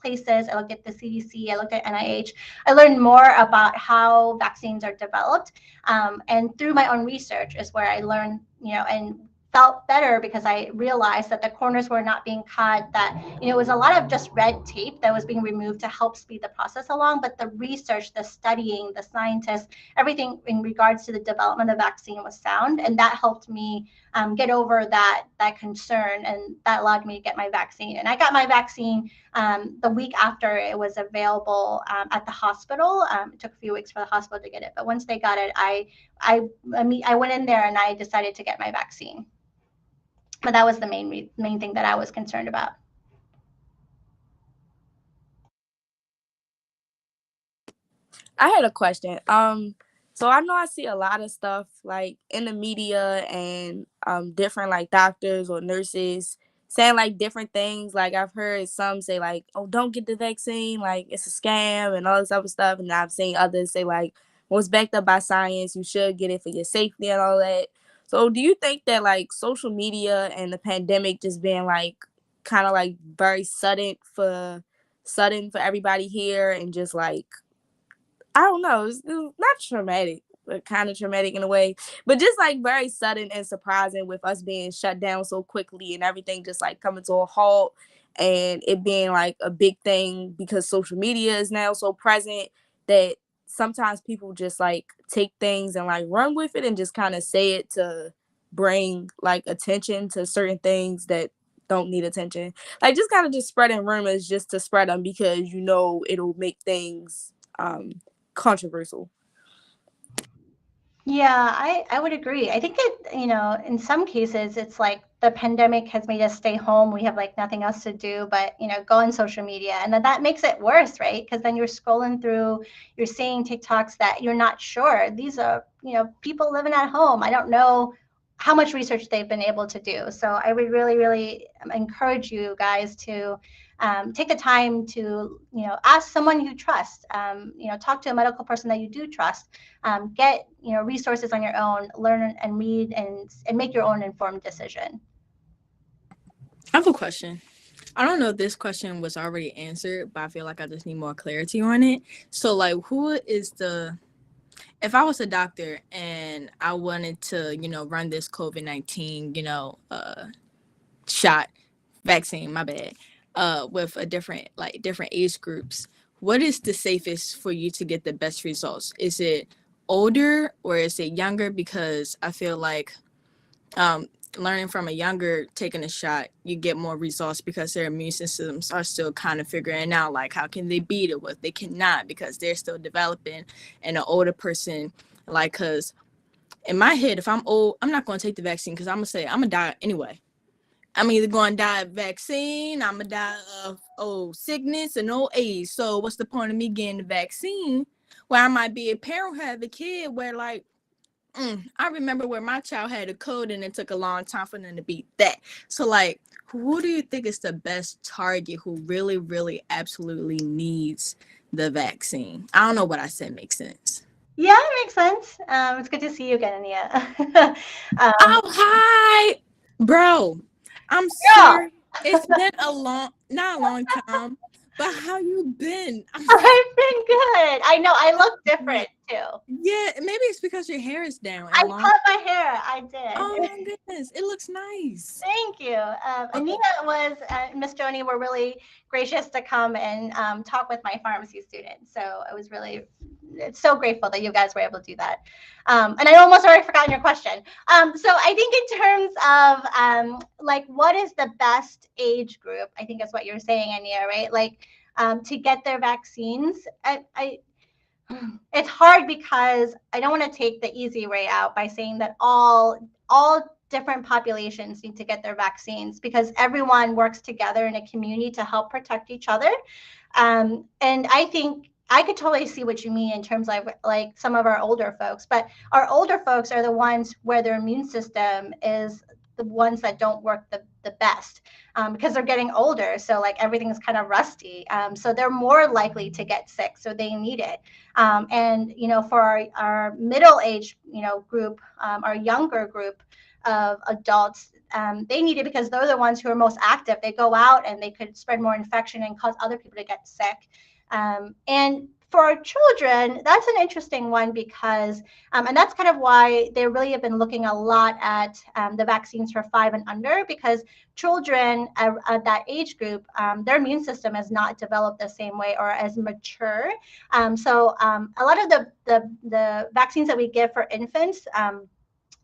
places. I looked at the CDC, I looked at NIH. I learned more about how vaccines are developed. And through my own research is where I learned, and felt better because I realized that the corners were not being cut, that, it was a lot of just red tape that was being removed to help speed the process along. But the research, the studying, the scientists, everything in regards to the development of the vaccine was sound. And that helped me get over that concern. And that allowed me to get my vaccine. And I got my vaccine the week after it was available at the hospital. It took a few weeks for the hospital to get it. But once they got it, I went in there and I decided to get my vaccine. But that was the main thing that I was concerned about. I had a question. So I know I see a lot of stuff like in the media and different like doctors or nurses saying like different things. Like I've heard some say like, "Oh, don't get the vaccine, like it's a scam," and all this other stuff. And I've seen others say like, "Well, it's backed up by science. You should get it for your safety and all that." So do you think that like social media and the pandemic just being like kind of like very sudden for everybody here and just like I don't know, it's not traumatic, but kind of traumatic in a way, but just like very sudden and surprising with us being shut down so quickly and everything just like coming to a halt and it being like a big thing because social media is now so present that sometimes people just like take things and like run with it and just kind of say it to bring like attention to certain things that don't need attention. Like just kind of just spreading rumors just to spread them because it'll make things controversial. Yeah, I would agree. I think in some cases, it's like the pandemic has made us stay home. We have like nothing else to do but, go on social media. And then that makes it worse, right? Because then you're scrolling through, you're seeing TikToks that you're not sure. These are, people living at home. I don't know how much research they've been able to do. So I would really, really encourage you guys to take the time to, ask someone you trust, talk to a medical person that you do trust, get, resources on your own, learn and read and make your own informed decision. I have a question. I don't know if this question was already answered, but I feel like I just need more clarity on it. So, like, if I was a doctor and I wanted to, run this COVID-19, shot vaccine, my bad, with different age groups, what is the safest for you to get the best results? Is it older or is it younger? Because I feel like learning from a younger taking a shot, you get more results because their immune systems are still kind of figuring out like how can they beat it, what they cannot, because they're still developing. And an older person, like, because in my head, if I'm old, I'm not going to take the vaccine because I'm going to say I'm going to die anyway. I'm either going to die of vaccine, I'm going to die of old sickness and old age. So what's the point of me getting the vaccine where I might be a parent who have a kid where like, I remember where my child had a cold and it took a long time for them to beat that. So like, who do you think is the best target who really, really absolutely needs the vaccine? I don't know what I said makes sense. Yeah, it makes sense. It's good to see you again, Ania. Oh, hi, bro. I'm Yeah, sorry. It's been not a long time, but how you been? I've been good. I know I look different too. Yeah, maybe it's because your hair is down I and long. cut my hair. I Oh did. my goodness, it looks nice. Thank you. Anita Miss Joni were really gracious to come and talk with my pharmacy students. So it's so grateful that you guys were able to do that. And I almost already forgotten your question. So I think in terms of like what is the best age group, I think is what you're saying, Ania, right? Like to get their vaccines. It's hard because I don't want to take the easy way out by saying that all different populations need to get their vaccines because everyone works together in a community to help protect each other. And I think I could totally see what you mean in terms of like some of our older folks, but our older folks are the ones where their immune system is the ones that don't work the best because they're getting older. So like everything's kind of rusty. So they're more likely to get sick. So they need it. And, for our middle age, group, our younger group of adults, they need it because they're the ones who are most active. They go out and they could spread more infection and cause other people to get sick. And for our children, that's an interesting one because, and that's kind of why they really have been looking a lot at the vaccines for 5 and under, because children at that age group, their immune system is not developed the same way or as mature. So a lot of the vaccines that we give for infants,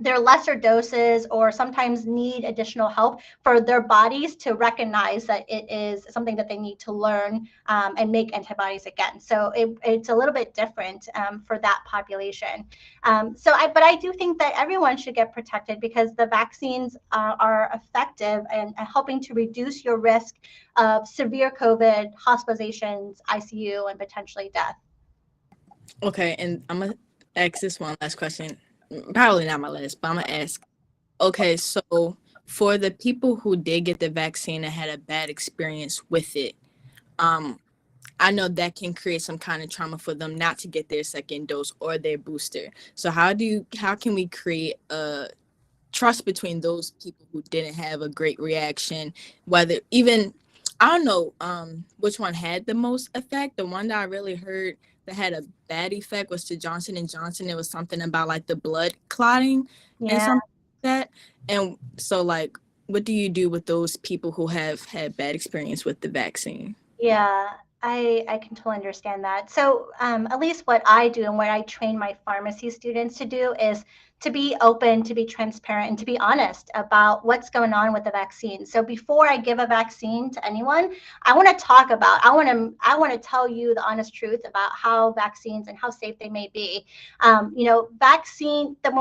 they're lesser doses or sometimes need additional help for their bodies to recognize that it is something that they need to learn and make antibodies again. So it's a little bit different for that population. But I do think that everyone should get protected because the vaccines are effective and helping to reduce your risk of severe COVID, hospitalizations, ICU, and potentially death. Okay, and I'm gonna ask this one last question. Probably not my last, but I'm gonna ask. Okay, so for the people who did get the vaccine and had a bad experience with it, I know that can create some kind of trauma for them not to get their second dose or their booster. So how can we create a trust between those people who didn't have a great reaction, whether even I don't know which one had the most effect. The one that I really heard that had a bad effect was to Johnson and Johnson. It was something about like the blood clotting and something like that. And so like what do you do with those people who have had bad experience with the vaccine? Yeah, I can totally understand that. So at least what I do and what I train my pharmacy students to do is to be open, to be transparent, and to be honest about what's going on with the vaccine. So before I give a vaccine to anyone, I want to talk about, I want to tell you the honest truth about how vaccines and how safe they may be. When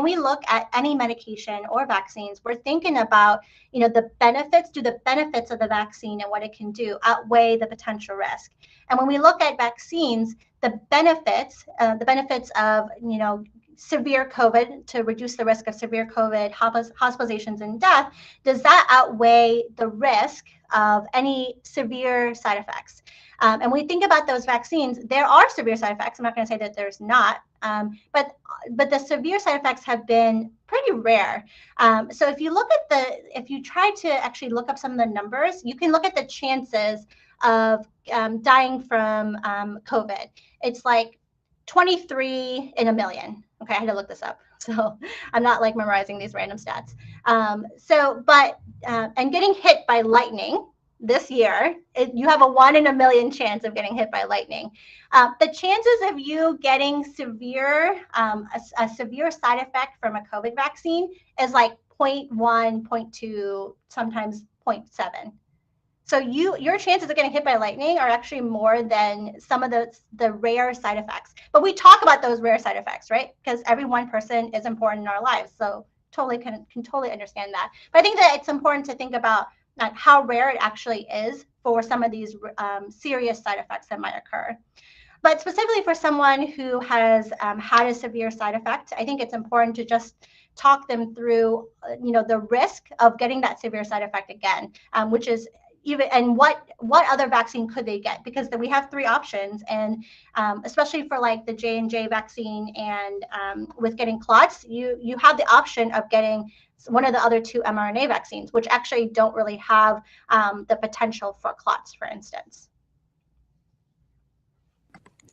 we look at any medication or vaccines, we're thinking about, the benefits. Do the benefits of the vaccine and what it can do outweigh the potential risk? And when we look at vaccines, the benefits of, severe COVID, to reduce the risk of severe COVID, hospitalizations, and death, does that outweigh the risk of any severe side effects? And when we think about those vaccines, there are severe side effects. I'm not going to say that there's not, but the severe side effects have been pretty rare. So if you try to actually look up some of the numbers, you can look at the chances of dying from COVID. It's like 23 in a million. Okay, I had to look this up. So I'm not like memorizing these random stats. And getting hit by lightning this year, you have a 1 in a million chance of getting hit by lightning. The chances of you getting a severe side effect from a COVID vaccine is like 0.1, 0.2, sometimes 0.7. So your chances of getting hit by lightning are actually more than some of the rare side effects. But we talk about those rare side effects, right? Because every one person is important in our lives. So totally can totally understand that. But I think that it's important to think about how rare it actually is for some of these serious side effects that might occur. But specifically for someone who has had a severe side effect, I think it's important to just talk them through, the risk of getting that severe side effect again, which is and what other vaccine could they get? Because we have 3 options, and especially for like the J&J vaccine and with getting clots, you have the option of getting one of the other 2 mRNA vaccines, which actually don't really have the potential for clots, for instance.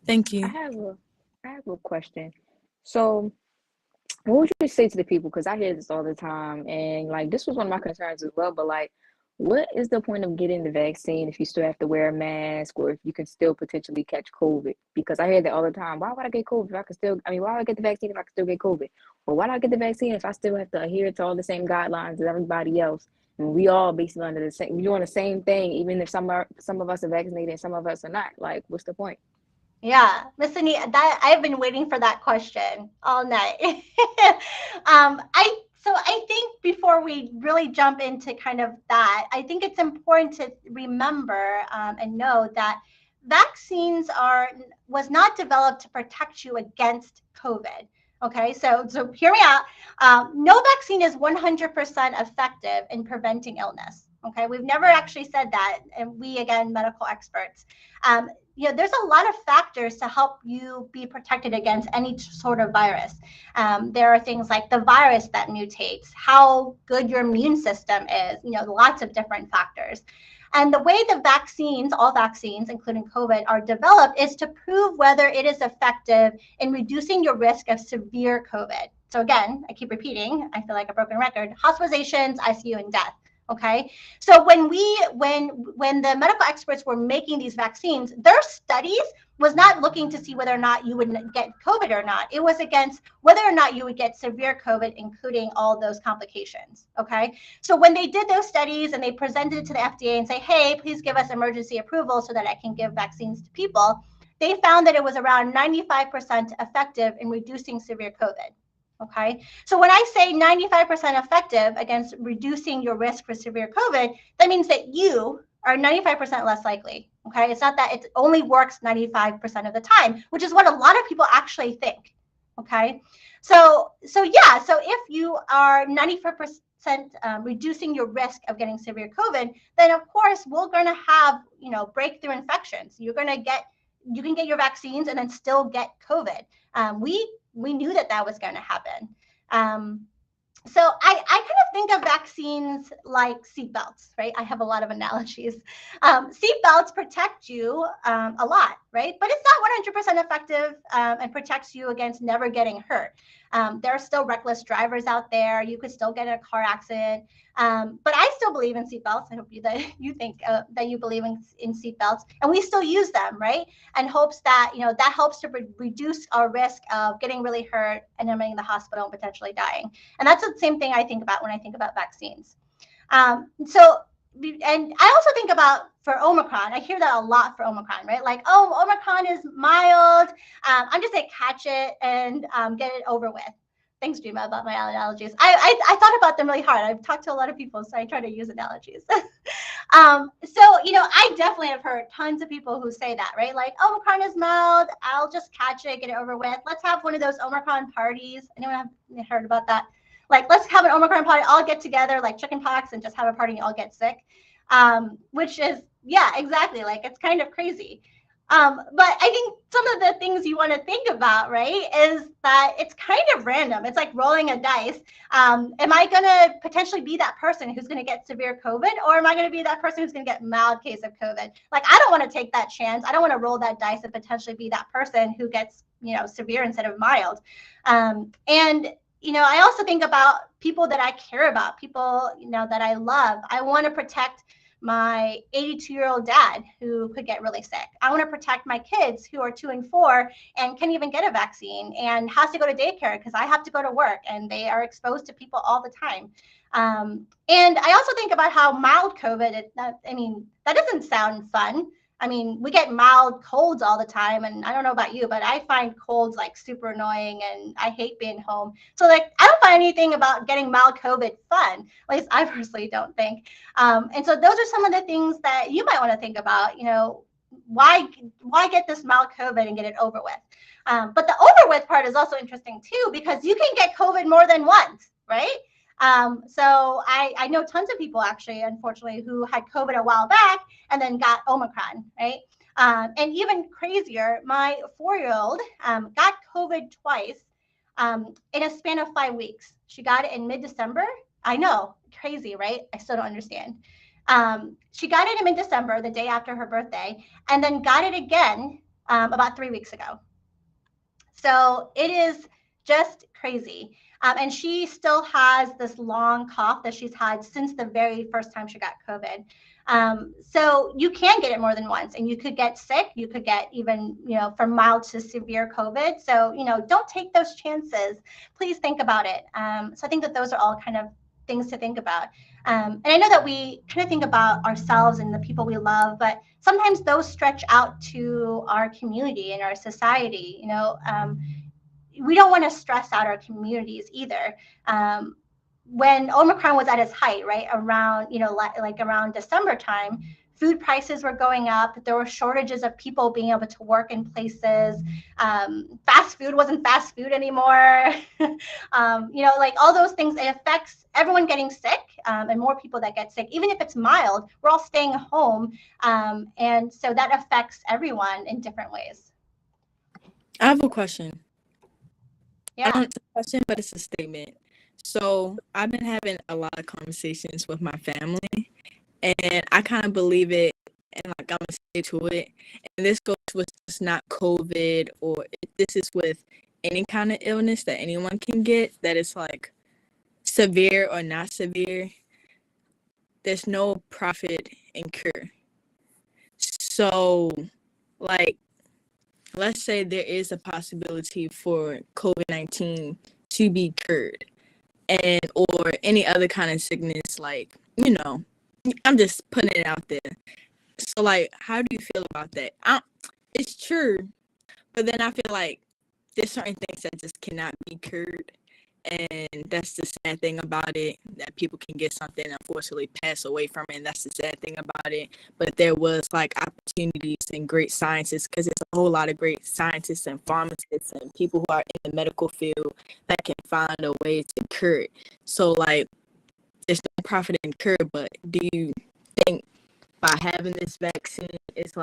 Thank you. I have a question. So, what would you say to the people? Because I hear this all the time, and like this was one of my concerns as well. But like, what is the point of getting the vaccine if you still have to wear a mask, or if you can still potentially catch COVID? Because I hear that all the time. Why would I get COVID if I can still? I mean, why would I get the vaccine if I can still get COVID? Or why do I get the vaccine if I still have to adhere to all the same guidelines as everybody else? And we all basically under the same, we're doing the same thing, even if some of us are vaccinated and some of us are not. Like, what's the point? Yeah, Miss Anita, I've been waiting for that question all night. I think before we really jump into kind of that, I think it's important to remember and know that vaccines was not developed to protect you against COVID. Okay, so hear me out. No vaccine is 100% effective in preventing illness. Okay, we've never actually said that, and we, again, medical experts. There's a lot of factors to help you be protected against any sort of virus. There are things like the virus that mutates, how good your immune system is, lots of different factors. And the way all vaccines, including COVID, are developed is to prove whether it is effective in reducing your risk of severe COVID. So again, I keep repeating, I feel like a broken record, hospitalizations, ICU, and death. Okay, so when the medical experts were making these vaccines, their studies was not looking to see whether or not you would get COVID or not. It was against whether or not you would get severe COVID, including all those complications. Okay, so when they did those studies and they presented it to the FDA and say, hey, please give us emergency approval so that I can give vaccines to people, they found that it was around 95% effective in reducing severe COVID. Okay, so when I say 95% effective against reducing your risk for severe COVID, that means that you are 95% less likely. Okay, it's not that it only works 95% of the time, which is what a lot of people actually think. Okay, so if you are 95% reducing your risk of getting severe COVID, then of course we're going to have breakthrough infections. You can get your vaccines and then still get COVID. We knew that was going to happen. So I kind of think of vaccines like seatbelts, right? I have a lot of analogies. Seatbelts protect you a lot. right? But it's not 100% effective and protects you against never getting hurt. There are still reckless drivers out there. You could still get in a car accident. But I still believe in seatbelts. I hope that you think that you believe in seatbelts, and we still use them, right? And hopes that, that helps to reduce our risk of getting really hurt and ending in the hospital and potentially dying. And that's the same thing I think about when I think about vaccines. And I also think about for Omicron, I hear that a lot for Omicron, right? Like, oh, Omicron is mild. I'm just gonna catch it and get it over with. Thanks, Dreama, about my analogies. I thought about them really hard. I've talked to a lot of people, so I try to use analogies. I definitely have heard tons of people who say that, right? Like, Omicron is mild. I'll just catch it, get it over with. Let's have one of those Omicron parties. Anyone have heard about that? Like, let's have an Omicron party, all get together like chickenpox and just have a party and all get sick. Which is, yeah, exactly. Like, it's kind of crazy. But I think some of the things you want to think about, right, is that it's kind of random. It's like rolling a dice. Am I going to potentially be that person who's going to get severe COVID, or am I going to be that person who's going to get mild case of COVID? Like, I don't want to take that chance. I don't want to roll that dice and potentially be that person who gets, severe instead of mild. I also think about people that I care about, people, that I love. I want to protect my 82-year-old dad who could get really sick. I want to protect my kids who are 2 and 4 and can't even get a vaccine and has to go to daycare because I have to go to work and they are exposed to people all the time. And I also think about how mild COVID, that doesn't sound fun. We get mild colds all the time, and I don't know about you, but I find colds like super annoying, and I hate being home. So I don't find anything about getting mild COVID fun. At least I personally don't think. And so those are some of the things that you might want to think about. Why get this mild COVID and get it over with? But the over with part is also interesting too, because you can get COVID more than once, right? So I know tons of people actually, unfortunately, who had COVID a while back and then got Omicron, right? And even crazier, my 4-year-old got COVID twice in a span of 5 weeks. She got it in mid-December. I know, crazy, right? I still don't understand. She got it in mid-December, the day after her birthday, and then got it again about 3 weeks ago. So it is just crazy. And she still has this long cough that she's had since the very first time she got COVID. So you can get it more than once, and you could get sick. You could get even, from mild to severe COVID. So, don't take those chances. Please think about it. So I think that those are all kind of things to think about. And I know that we kind of think about ourselves and the people we love, but sometimes those stretch out to our community and our society. We don't want to stress out our communities either. When Omicron was at its height, right, around, like around December time, food prices were going up. There were shortages of people being able to work in places. Fast food wasn't fast food anymore. All those things, it affects everyone getting sick, and more people that get sick. Even if it's mild, we're all staying home. And so that affects everyone in different ways. I have a question. Yeah. I don't it's a question, but it's a statement. So I've been having a lot of conversations with my family, and I kind of believe it, and I'm gonna stay to it. And this goes with just not COVID, or this is with any kind of illness that anyone can get, that it's like severe or not severe. There's no profit in cure. So, let's say there is a possibility for COVID-19 to be cured, or any other kind of sickness, I'm just putting it out there. So how do you feel about that? It's true, but then I feel like there's certain things that just cannot be cured, and that's the sad thing about it, that people can get something and unfortunately pass away from it, and that's the sad thing about it. But there was opportunities and great scientists, because there's a whole lot of great scientists and pharmacists and people who are in the medical field that can find a way to cure it. So there's no profit in cure, but do you think by having this vaccine, it's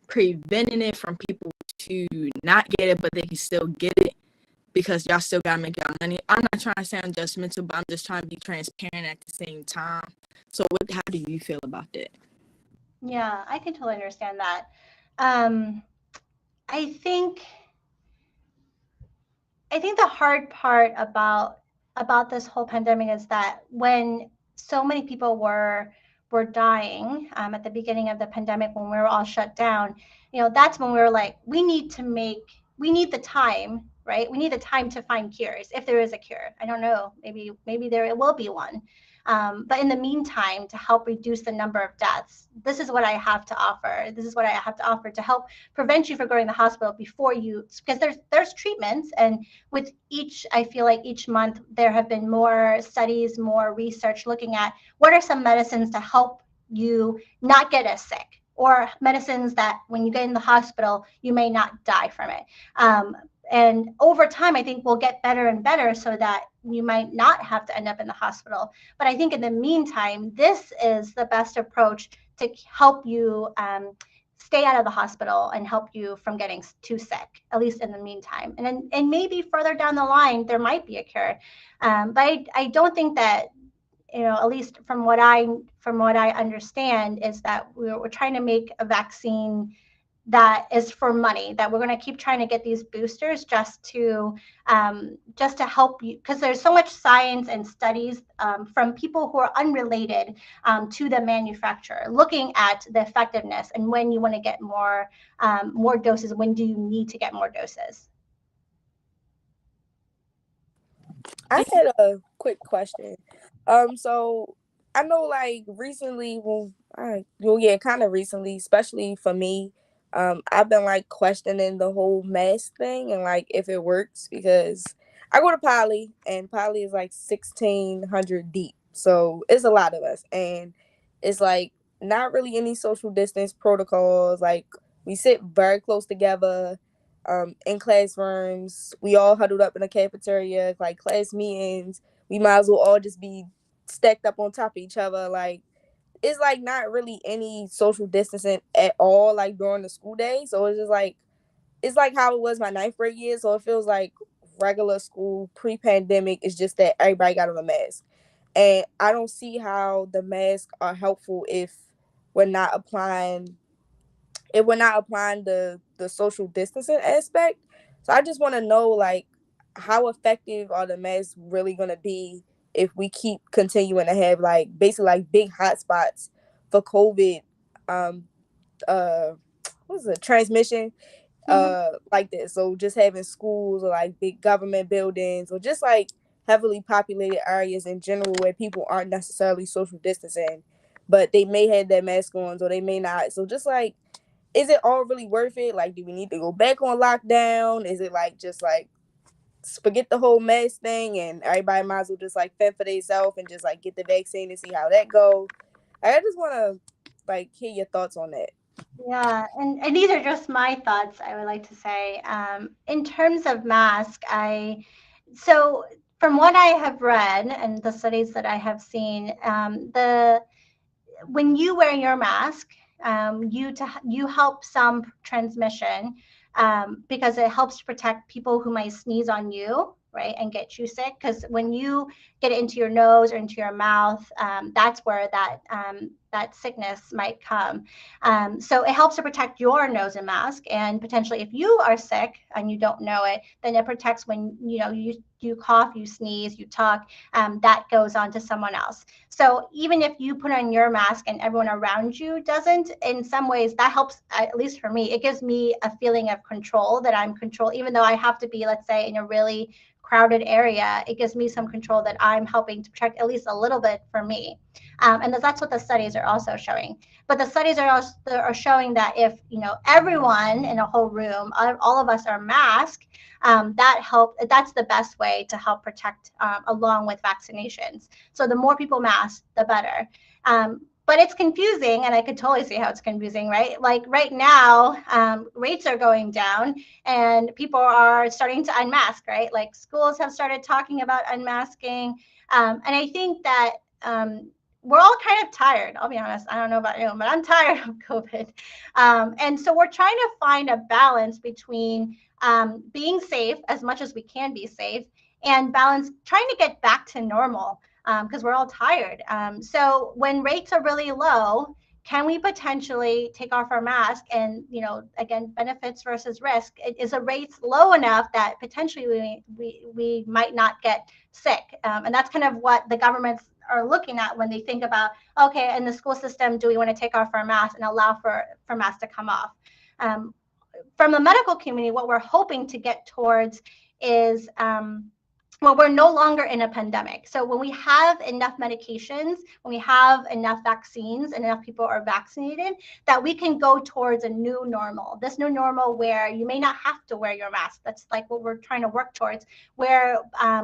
preventing it from people to not get it, but they can still get it because y'all still gotta make y'all money? I'm not trying to sound judgmental, but I'm just trying to be transparent at the same time. So how do you feel about that? Yeah, I can totally understand that. I think the hard part about this whole pandemic is that when so many people were dying at the beginning of the pandemic, when we were all shut down, that's when we were like, we need the time, right? We need the time to find cures, if there is a cure. I don't know, maybe there will be one. But in the meantime, to help reduce the number of deaths, this is what I have to offer. This is what I have to offer to help prevent you from going to the hospital before you, because there's treatments, and with each, I feel like each month there have been more studies, more research looking at what are some medicines to help you not get as sick, or medicines that when you get in the hospital, you may not die from it. And over time, I think we'll get better and better so that you might not have to end up in the hospital. But I think in the meantime, this is the best approach to help you stay out of the hospital and help you from getting too sick, at least in the meantime. And maybe further down the line, there might be a cure. But I don't think that, at least from what I understand, is that we're trying to make a vaccine that is for money, that we're going to keep trying to get these boosters just to help you, because there's so much science and studies from people who are unrelated to the manufacturer, looking at the effectiveness and when you want to get more doses, when do you need to get more doses. I had a quick question. So I know, like, recently, kind of recently, especially for me, I've been like questioning the whole mask thing and like if it works, because I go to Poly and Poly is like 1,600 deep, so it's a lot of us, and it's like not really any social distance protocols. Like, we sit very close together. In classrooms, we all huddled up in the cafeteria, like class meetings. We might as well all just be stacked up on top of each other. Like, it's like not really any social distancing at all, like during the school day. So it's just like, it's like how it was my ninth grade year. So it feels like regular school pre-pandemic. It's just that everybody got on a mask, and I don't see how the masks are helpful we're not applying the social distancing aspect. So I just want to know, like, how effective are the masks really going to be if we keep continuing to have like basically like big hotspots for COVID, um, what's the transmission, like this. So just having schools or like big government buildings or just like heavily populated areas in general where people aren't necessarily social distancing, but they may have their mask on or they may not. So just like, is it all really worth it? Like, do we need to go back on lockdown? Is it like just like forget the whole mask thing and everybody might as well just like fend for themselves and just like get the vaccine and see how that goes? I just want to like hear your thoughts on that. Yeah, and these are just my thoughts, I would like to say. In terms of mask, so from what I have read and the studies that I have seen, when you wear your mask, you help some transmission, because it helps to protect people who might sneeze on you, right, and get you sick. Because when you get it into your nose or into your mouth, that's where that sickness might come. So it helps to protect your nose and mask, and potentially if you are sick and you don't know it, then it protects when you cough, you sneeze, you talk, that goes on to someone else. So even if you put on your mask and everyone around you doesn't, in some ways that helps, at least for me, it gives me a feeling of control, that I'm control, even though I have to be, let's say, in a really crowded area, it gives me some control that I'm helping to protect at least a little bit for me. And that's what the studies are also showing. But the studies are also showing that if everyone in a whole room, all of us are masked, that's the best way to help protect, along with vaccinations. So the more people mask, the better. But it's confusing, and I could totally see how it's confusing, right? Like right now, rates are going down and people are starting to unmask, right? Like schools have started talking about unmasking. And I think that we're all kind of tired. I'll be honest. I don't know about you, but I'm tired of COVID. And so we're trying to find a balance between being safe as much as we can be safe, and trying to get back to normal, because we're all tired. So when rates are really low, can we potentially take off our mask? And, again, benefits versus risk. Is the rates low enough that potentially we might not get sick? And that's kind of what the governments are looking at when they think about, okay, in the school system, do we want to take off our mask and allow for masks to come off? From the medical community, what we're hoping to get towards is, well, we're no longer in a pandemic. So when we have enough medications, when we have enough vaccines and enough people are vaccinated, that we can go towards a new normal. This new normal where you may not have to wear your mask. That's like what we're trying to work towards, where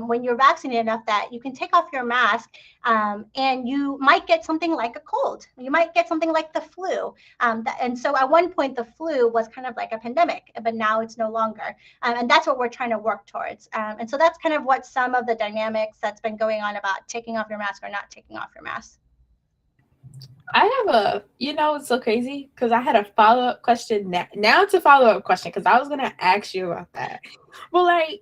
when you're vaccinated enough that you can take off your mask, and you might get something like a cold. You might get something like the flu. And so at one point, the flu was kind of like a pandemic, but now it's no longer. And that's what we're trying to work towards. And so that's kind of what some of the dynamics that's been going on about taking off your mask or not taking off your mask. I have it's so crazy because I had a follow-up question now to follow-up question because I was going to ask you about that. Well, like,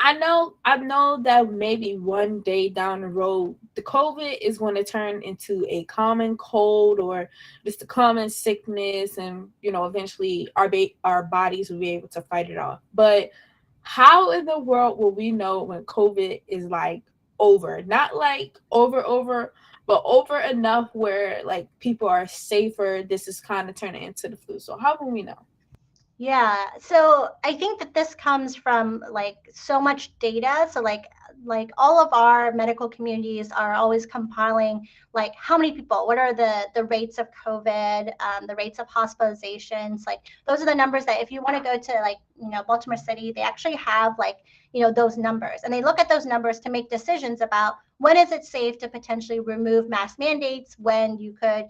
I know that maybe one day down the road, the COVID is going to turn into a common cold or just a common sickness, and eventually our bodies will be able to fight it off. But how in the world will we know when COVID is like over? Not like over, but over enough where like people are safer. This is kind of turning into the flu. So how will we know? Yeah, so I think that this comes from like so much data. So like all of our medical communities are always compiling like how many people, what are the rates of COVID, the rates of hospitalizations. Like those are the numbers that if you want to go to like Baltimore City, they actually have like those numbers, and they look at those numbers to make decisions about when is it safe to potentially remove mask mandates, when you could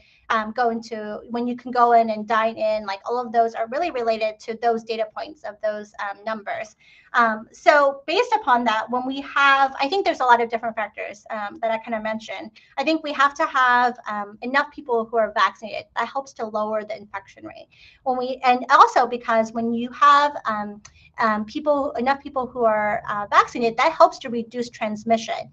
when you can go in and dine in. Like all of those are really related to those data points of those numbers. So based upon that, when we have, I think there's a lot of different factors that I kind of mentioned. I think we have to have enough people who are vaccinated. That helps to lower the infection rate. And also because when you have enough people who are vaccinated, that helps to reduce transmission.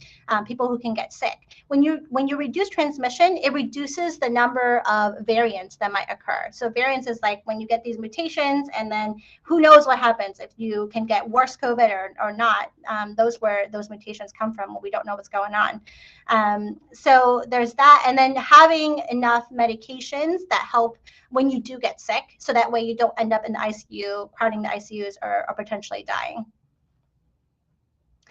People who can get sick. When you reduce transmission, it reduces the number of variants that might occur. So variants is like when you get these mutations, and then who knows what happens if you can get worse COVID or not. Those where those mutations come from, we don't know what's going on. So there's that, and then having enough medications that help when you do get sick, so that way you don't end up in the ICU, crowding the ICUs, or potentially dying.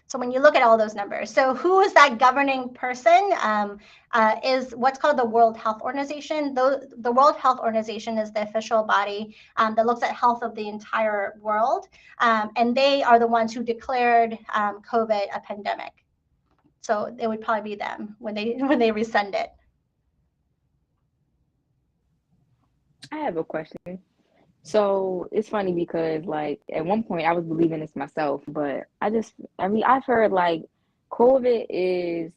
So when you look at all those numbers, so who is that governing person? Is what's called the World Health Organization. The World Health Organization is the official body that looks at health of the entire world, and they are the ones who declared COVID a pandemic. So it would probably be them when they resend it. I have a question. So it's funny because like at one point I was believing this myself, but I've heard like COVID is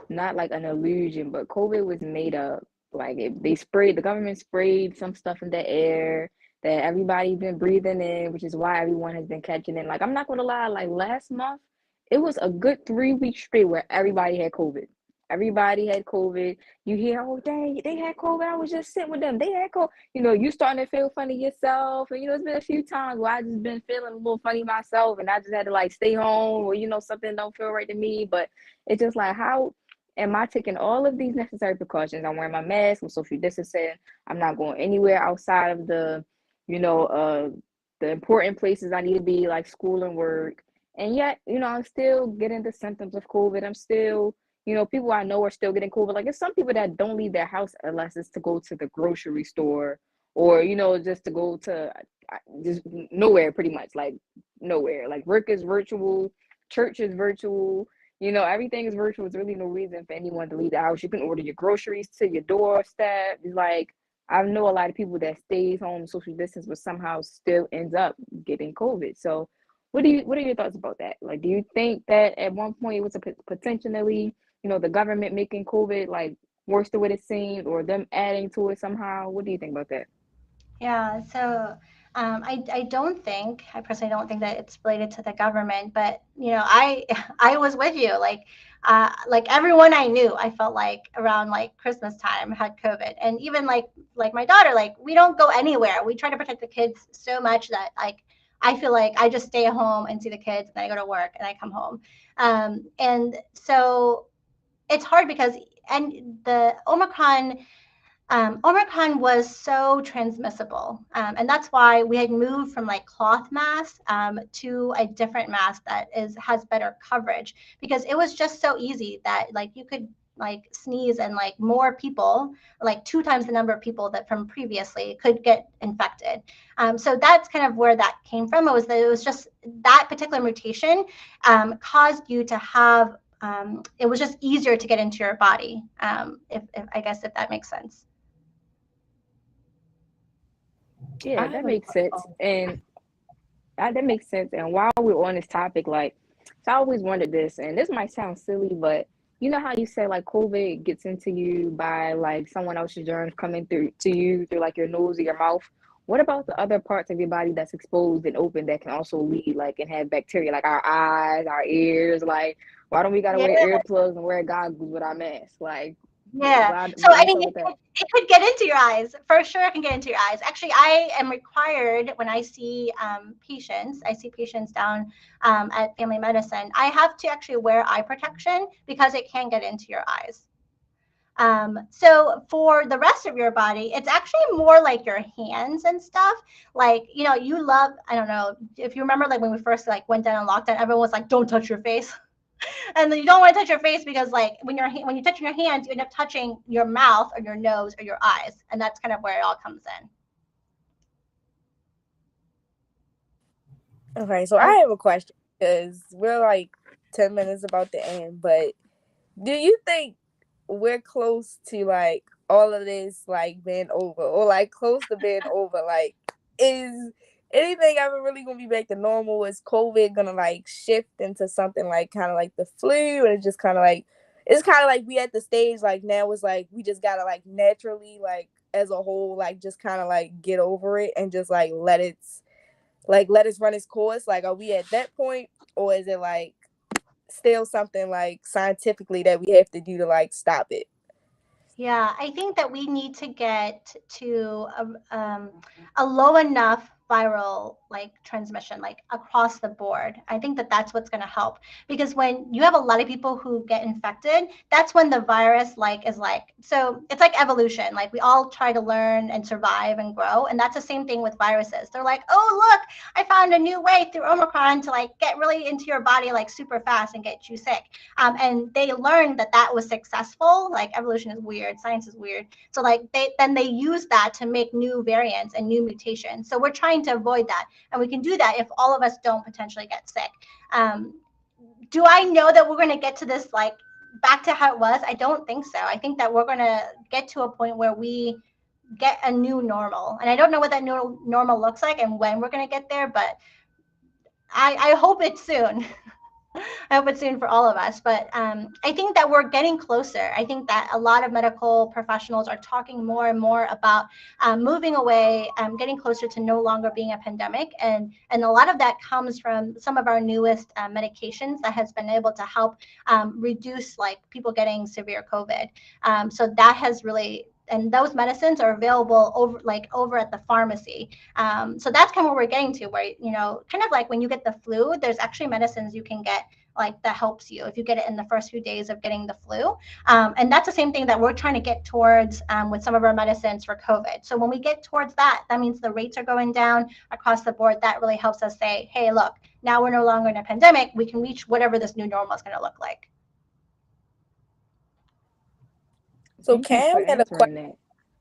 not like an illusion, but COVID was made up. Like the government sprayed some stuff in the air that everybody's been breathing in, which is why everyone has been catching it. Like I'm not gonna lie, like last month, it was a good 3 weeks straight where everybody had COVID. Everybody had COVID. You hear, oh, they had COVID. I was just sitting with them. They had COVID. You starting to feel funny yourself. And, it's been a few times where I just been feeling a little funny myself. And I just had to, like, stay home or, something don't feel right to me. But it's just like, how am I taking all of these necessary precautions? I'm wearing my mask. I'm social distancing. I'm not going anywhere outside of the important places I need to be, like school and work. And yet, I'm still getting the symptoms of COVID. I'm still people I know are still getting COVID. Like, it's some people that don't leave their house unless it's to go to the grocery store or, just to go to just nowhere, pretty much, like nowhere. Like, work is virtual, church is virtual, everything is virtual. There's really no reason for anyone to leave the house. You can order your groceries to your doorstep. It's like, I know a lot of people that stays home social distance, but somehow still ends up getting COVID. So what are your thoughts about that? Like, do you think that at one point it was potentially, the government making COVID like worse than what it seemed, or them adding to it somehow? What do you think about that? Yeah, so I don't think, I personally don't think that it's related to the government, but I was with you. Like everyone I knew, I felt like around like Christmas time had COVID, and even like my daughter, like we don't go anywhere. We try to protect the kids so much that like I feel like I just stay at home and see the kids, and then I go to work and I come home. And so it's hard because and the Omicron was so transmissible, and that's why we had moved from like cloth masks to a different mask that has better coverage, because it was just so easy that like you could like sneeze and like more people, like 2 times the number of people that from previously could get infected. So that's kind of where that came from. It was just that particular mutation caused you to have. It was just easier to get into your body, if I guess if that makes sense. Yeah, that makes sense. And that makes sense. And while we're on this topic, like, so I always wondered this, and this might sound silly, but you know how you say like COVID gets into you by like someone else's germs coming through to you through like your nose or your mouth? What about the other parts of your body that's exposed and open that can also lead like and have bacteria, like our eyes, our ears? Like, why don't we gotta Yeah. wear earplugs and wear goggles with our masks? Like, Yeah. So I what's mean, up with that? it could get into your eyes for sure. It can get into your eyes. Actually, I am required when I see patients. I see patients down at family medicine. I have to actually wear eye protection because it can get into your eyes. So for the rest of your body, it's actually more like your hands and stuff. Like, you love, I don't know if you remember, like when we first like went down on lockdown, everyone was like, don't touch your face. And then you don't want to touch your face because like when you touch your hands, you end up touching your mouth or your nose or your eyes. And that's kind of where it all comes in. Okay, so I have a question because we're like 10 minutes about to end, but do you think we're close to like all of this like being over, or like close to being over? Like, is anything ever really gonna be back to normal? Is COVID gonna like shift into something like kind of like the flu, and it's kind of like we at the stage like now it's like we just gotta like naturally like as a whole like just kind of like get over it and just like let it run its course? Like, are we at that point, or is it like still something like scientifically that we have to do to like stop it? Yeah, I think that we need to get to a low enough viral like transmission, like across the board. I think that that's what's going to help, because when you have a lot of people who get infected, that's when the virus like is like, so it's like evolution. Like we all try to learn and survive and grow, and that's the same thing with viruses. They're like, oh look, I found a new way through Omicron to like get really into your body like super fast and get you sick. And they learned that that was successful. Like evolution is weird, science is weird. So like they use that to make new variants and new mutations. So we're trying to avoid that, and we can do that if all of us don't potentially get sick. Do I know that we're going to get to this like back to how it was? I don't think so. I think that we're going to get to a point where we get a new normal, and I don't know what that new normal looks like and when we're going to get there, but I hope it's soon. I hope it's soon for all of us. But I think that we're getting closer. I think that a lot of medical professionals are talking more and more about moving away, getting closer to no longer being a pandemic. And a lot of that comes from some of our newest medications that has been able to help reduce like people getting severe COVID. So that has really, and those medicines are available over at the pharmacy. So that's kind of where we're getting to, where, kind of like when you get the flu, there's actually medicines you can get like that helps you if you get it in the first few days of getting the flu. And that's the same thing that we're trying to get towards with some of our medicines for COVID. So when we get towards that, that means the rates are going down across the board. That really helps us say, hey, look, now we're no longer in a pandemic. We can reach whatever this new normal is going to look like. So Thank you for Cam had a question. answering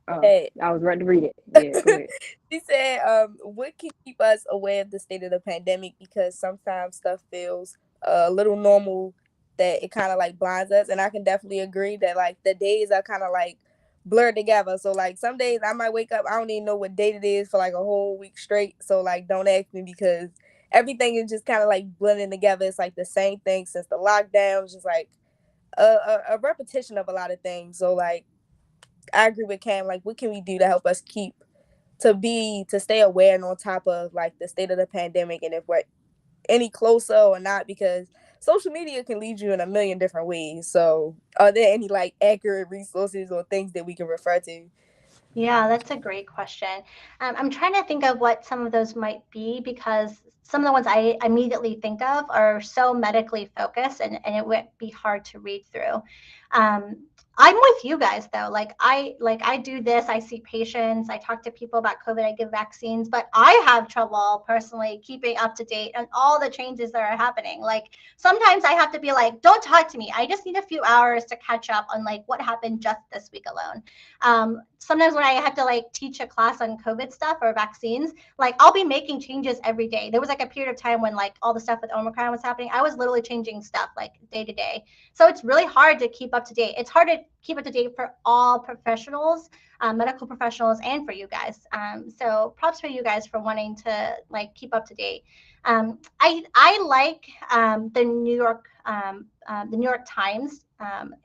that. Oh, I was ready to read it. Yeah, go ahead. She said, what can keep us aware of the state of the pandemic? Because sometimes stuff feels a little normal that it kind of like blinds us. And I can definitely agree that like the days are kind of like blurred together. So like some days I might wake up, I don't even know what date it is for like a whole week straight. So like don't ask me, because everything is just kind of like blending together. It's like the same thing since the lockdown, just like a repetition of a lot of things. So like I agree with Cam. Like, what can we do to help us keep to stay aware and on top of like the state of the pandemic and if we're any closer or not, because social media can lead you in a million different ways. So are there any like accurate resources or things that we can refer to? Yeah, that's a great question. I'm trying to think of what some of those might be because some of the ones I immediately think of are so medically focused and it would be hard to read through. I'm with you guys though. Like I do this, I see patients, I talk to people about COVID, I give vaccines, but I have trouble personally keeping up to date on all the changes that are happening. Like sometimes I have to be like, don't talk to me. I just need a few hours to catch up on like what happened just this week alone. Sometimes when I have to like teach a class on COVID stuff or vaccines, like I'll be making changes every day. There was like a period of time when like all the stuff with Omicron was happening. I was literally changing stuff like day to day. So it's really hard to keep up to date. It's hard to keep up to date for all professionals, medical professionals, and for you guys. So props for you guys for wanting to like keep up to date. I like the New York Times.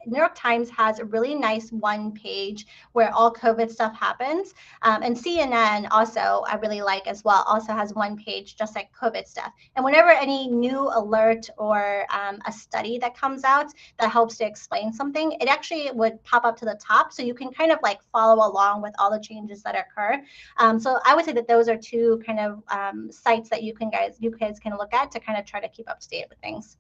New York Times has a really nice one page where all COVID stuff happens. And CNN also I really like as well, also has one page just like COVID stuff. And whenever any new alert or a study that comes out that helps to explain something, it actually would pop up to the top. So you can kind of like follow along with all the changes that occur. So I would say that those are two kind of sites that you guys can look at to kind of try to keep up to date with things.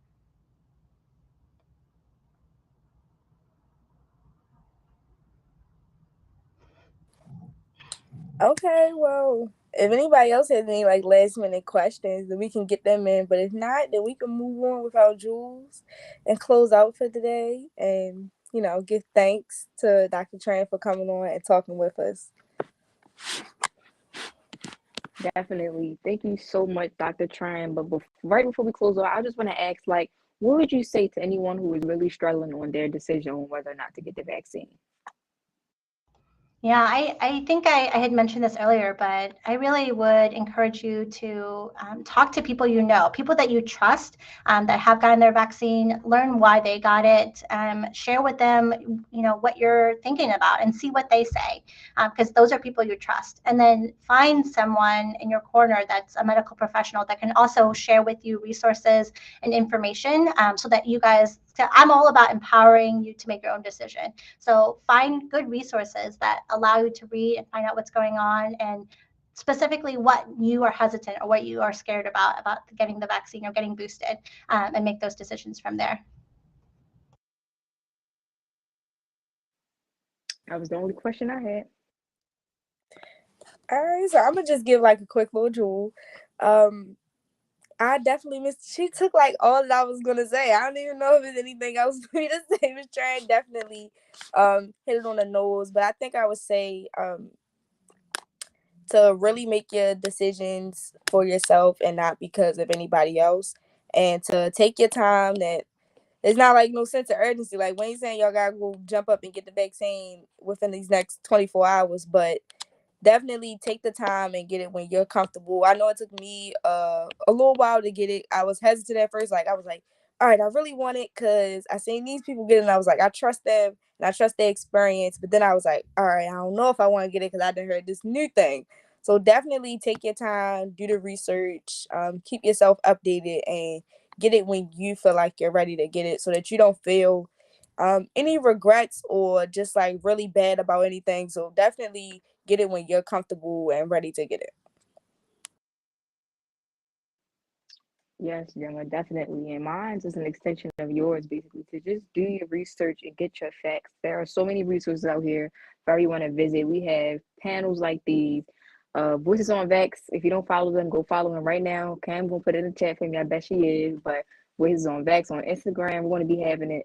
Okay, well, if anybody else has any like last minute questions, then we can get them in. But if not, then we can move on with our jewels and close out for today. And give thanks to Dr. Tran for coming on and talking with us. Definitely. Thank you so much, Dr. Tran. But right before we close out, I just want to ask, like, what would you say to anyone who is really struggling on their decision on whether or not to get the vaccine? Yeah, I think I had mentioned this earlier, but I really would encourage you to talk to people people that you trust that have gotten their vaccine, learn why they got it, share with them, what you're thinking about and see what they say, because those are people you trust. And then find someone in your corner that's a medical professional that can also share with you resources and information so that you guys, I'm all about empowering you to make your own decision. So find good resources that allow you to read and find out what's going on and specifically what you are hesitant or what you are scared about getting the vaccine or getting boosted, and make those decisions from there. That was the only question I had. All right, so I'm gonna just give like a quick little jewel. I definitely missed. She took like all that I was gonna say. I don't even know if there's anything else for me to say. Miss Tran definitely hit it on the nose, but I think I would say to really make your decisions for yourself and not because of anybody else, and to take your time. That it's not like no sense of urgency. Like we ain't saying y'all gotta go jump up and get the vaccine within these next 24 hours, but definitely take the time and get it when you're comfortable. I know it took me a little while to get it. I was hesitant at first. Like I was like, all right, I really want it because I seen these people get it and I was like, I trust them and I trust their experience. But then I was like, all right, I don't know if I want to get it because I done heard this new thing. So definitely take your time, do the research, keep yourself updated, and get it when you feel like you're ready to get it so that you don't feel any regrets or just like really bad about anything. So definitely get it when you're comfortable and ready to get it. Yes, Gemma, definitely. And mine's is an extension of yours, basically, to just do your research and get your facts. There are so many resources out here for everyone to visit. We have panels like these, Voices on Vax. If you don't follow them, go follow them right now. Cam gonna put it in the chat for me. I bet she is. But Voices on Vax on Instagram. We're gonna be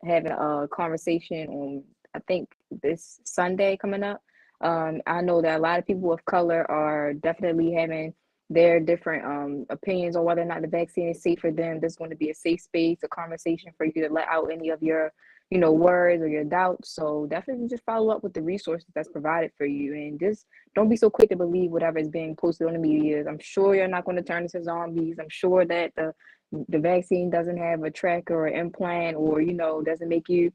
having a conversation on, I think, this Sunday coming up. I know that a lot of people of color are definitely having their different opinions on whether or not the vaccine is safe for them. There's going to be a safe space, a conversation for you to let out any of your, worries or your doubts. So definitely just follow up with the resources that's provided for you, and just don't be so quick to believe whatever is being posted on the media. I'm sure you're not going to turn into zombies. I'm sure that the vaccine doesn't have a tracker or implant, or doesn't make you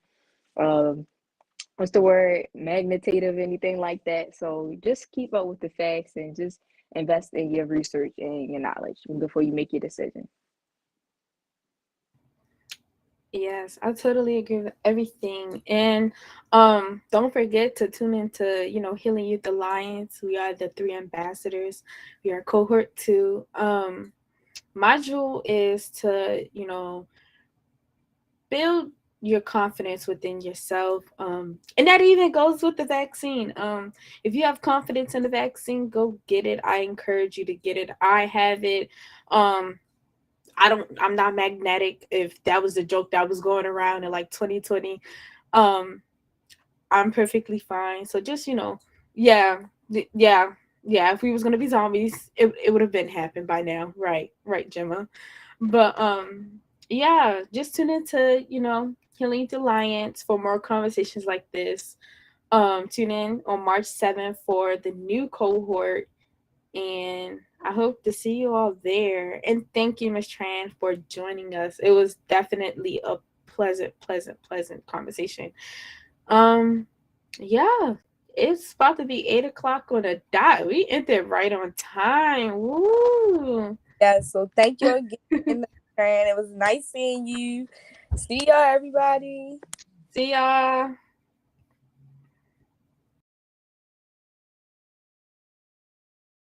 what's the word, magnetative, anything like that. So just keep up with the facts and just invest in your research and your knowledge before you make your decision. Yes, I totally agree with everything. And don't forget to tune into, Healing Youth Alliance. We are the 3 ambassadors. We are cohort 2. My jewel is to, build your confidence within yourself. And that even goes with the vaccine. If you have confidence in the vaccine, go get it. I encourage you to get it. I have it. I'm not magnetic. If that was a joke that was going around in like 2020, I'm perfectly fine. So just, yeah, yeah, yeah. If we was gonna be zombies, it would have been happened by now. Right, Gemma. But yeah, just tune into, Healing the Alliance for more conversations like this. Tune in on March 7th for the new cohort, and I hope to see you all there. And thank you, Ms. Tran, for joining us. It was definitely a pleasant conversation. Yeah, it's about to be 8 o'clock on the dot. We ended right on time. Woo! Yeah, so thank you again, Fran. It was nice seeing you. See y'all, everybody. See y'all.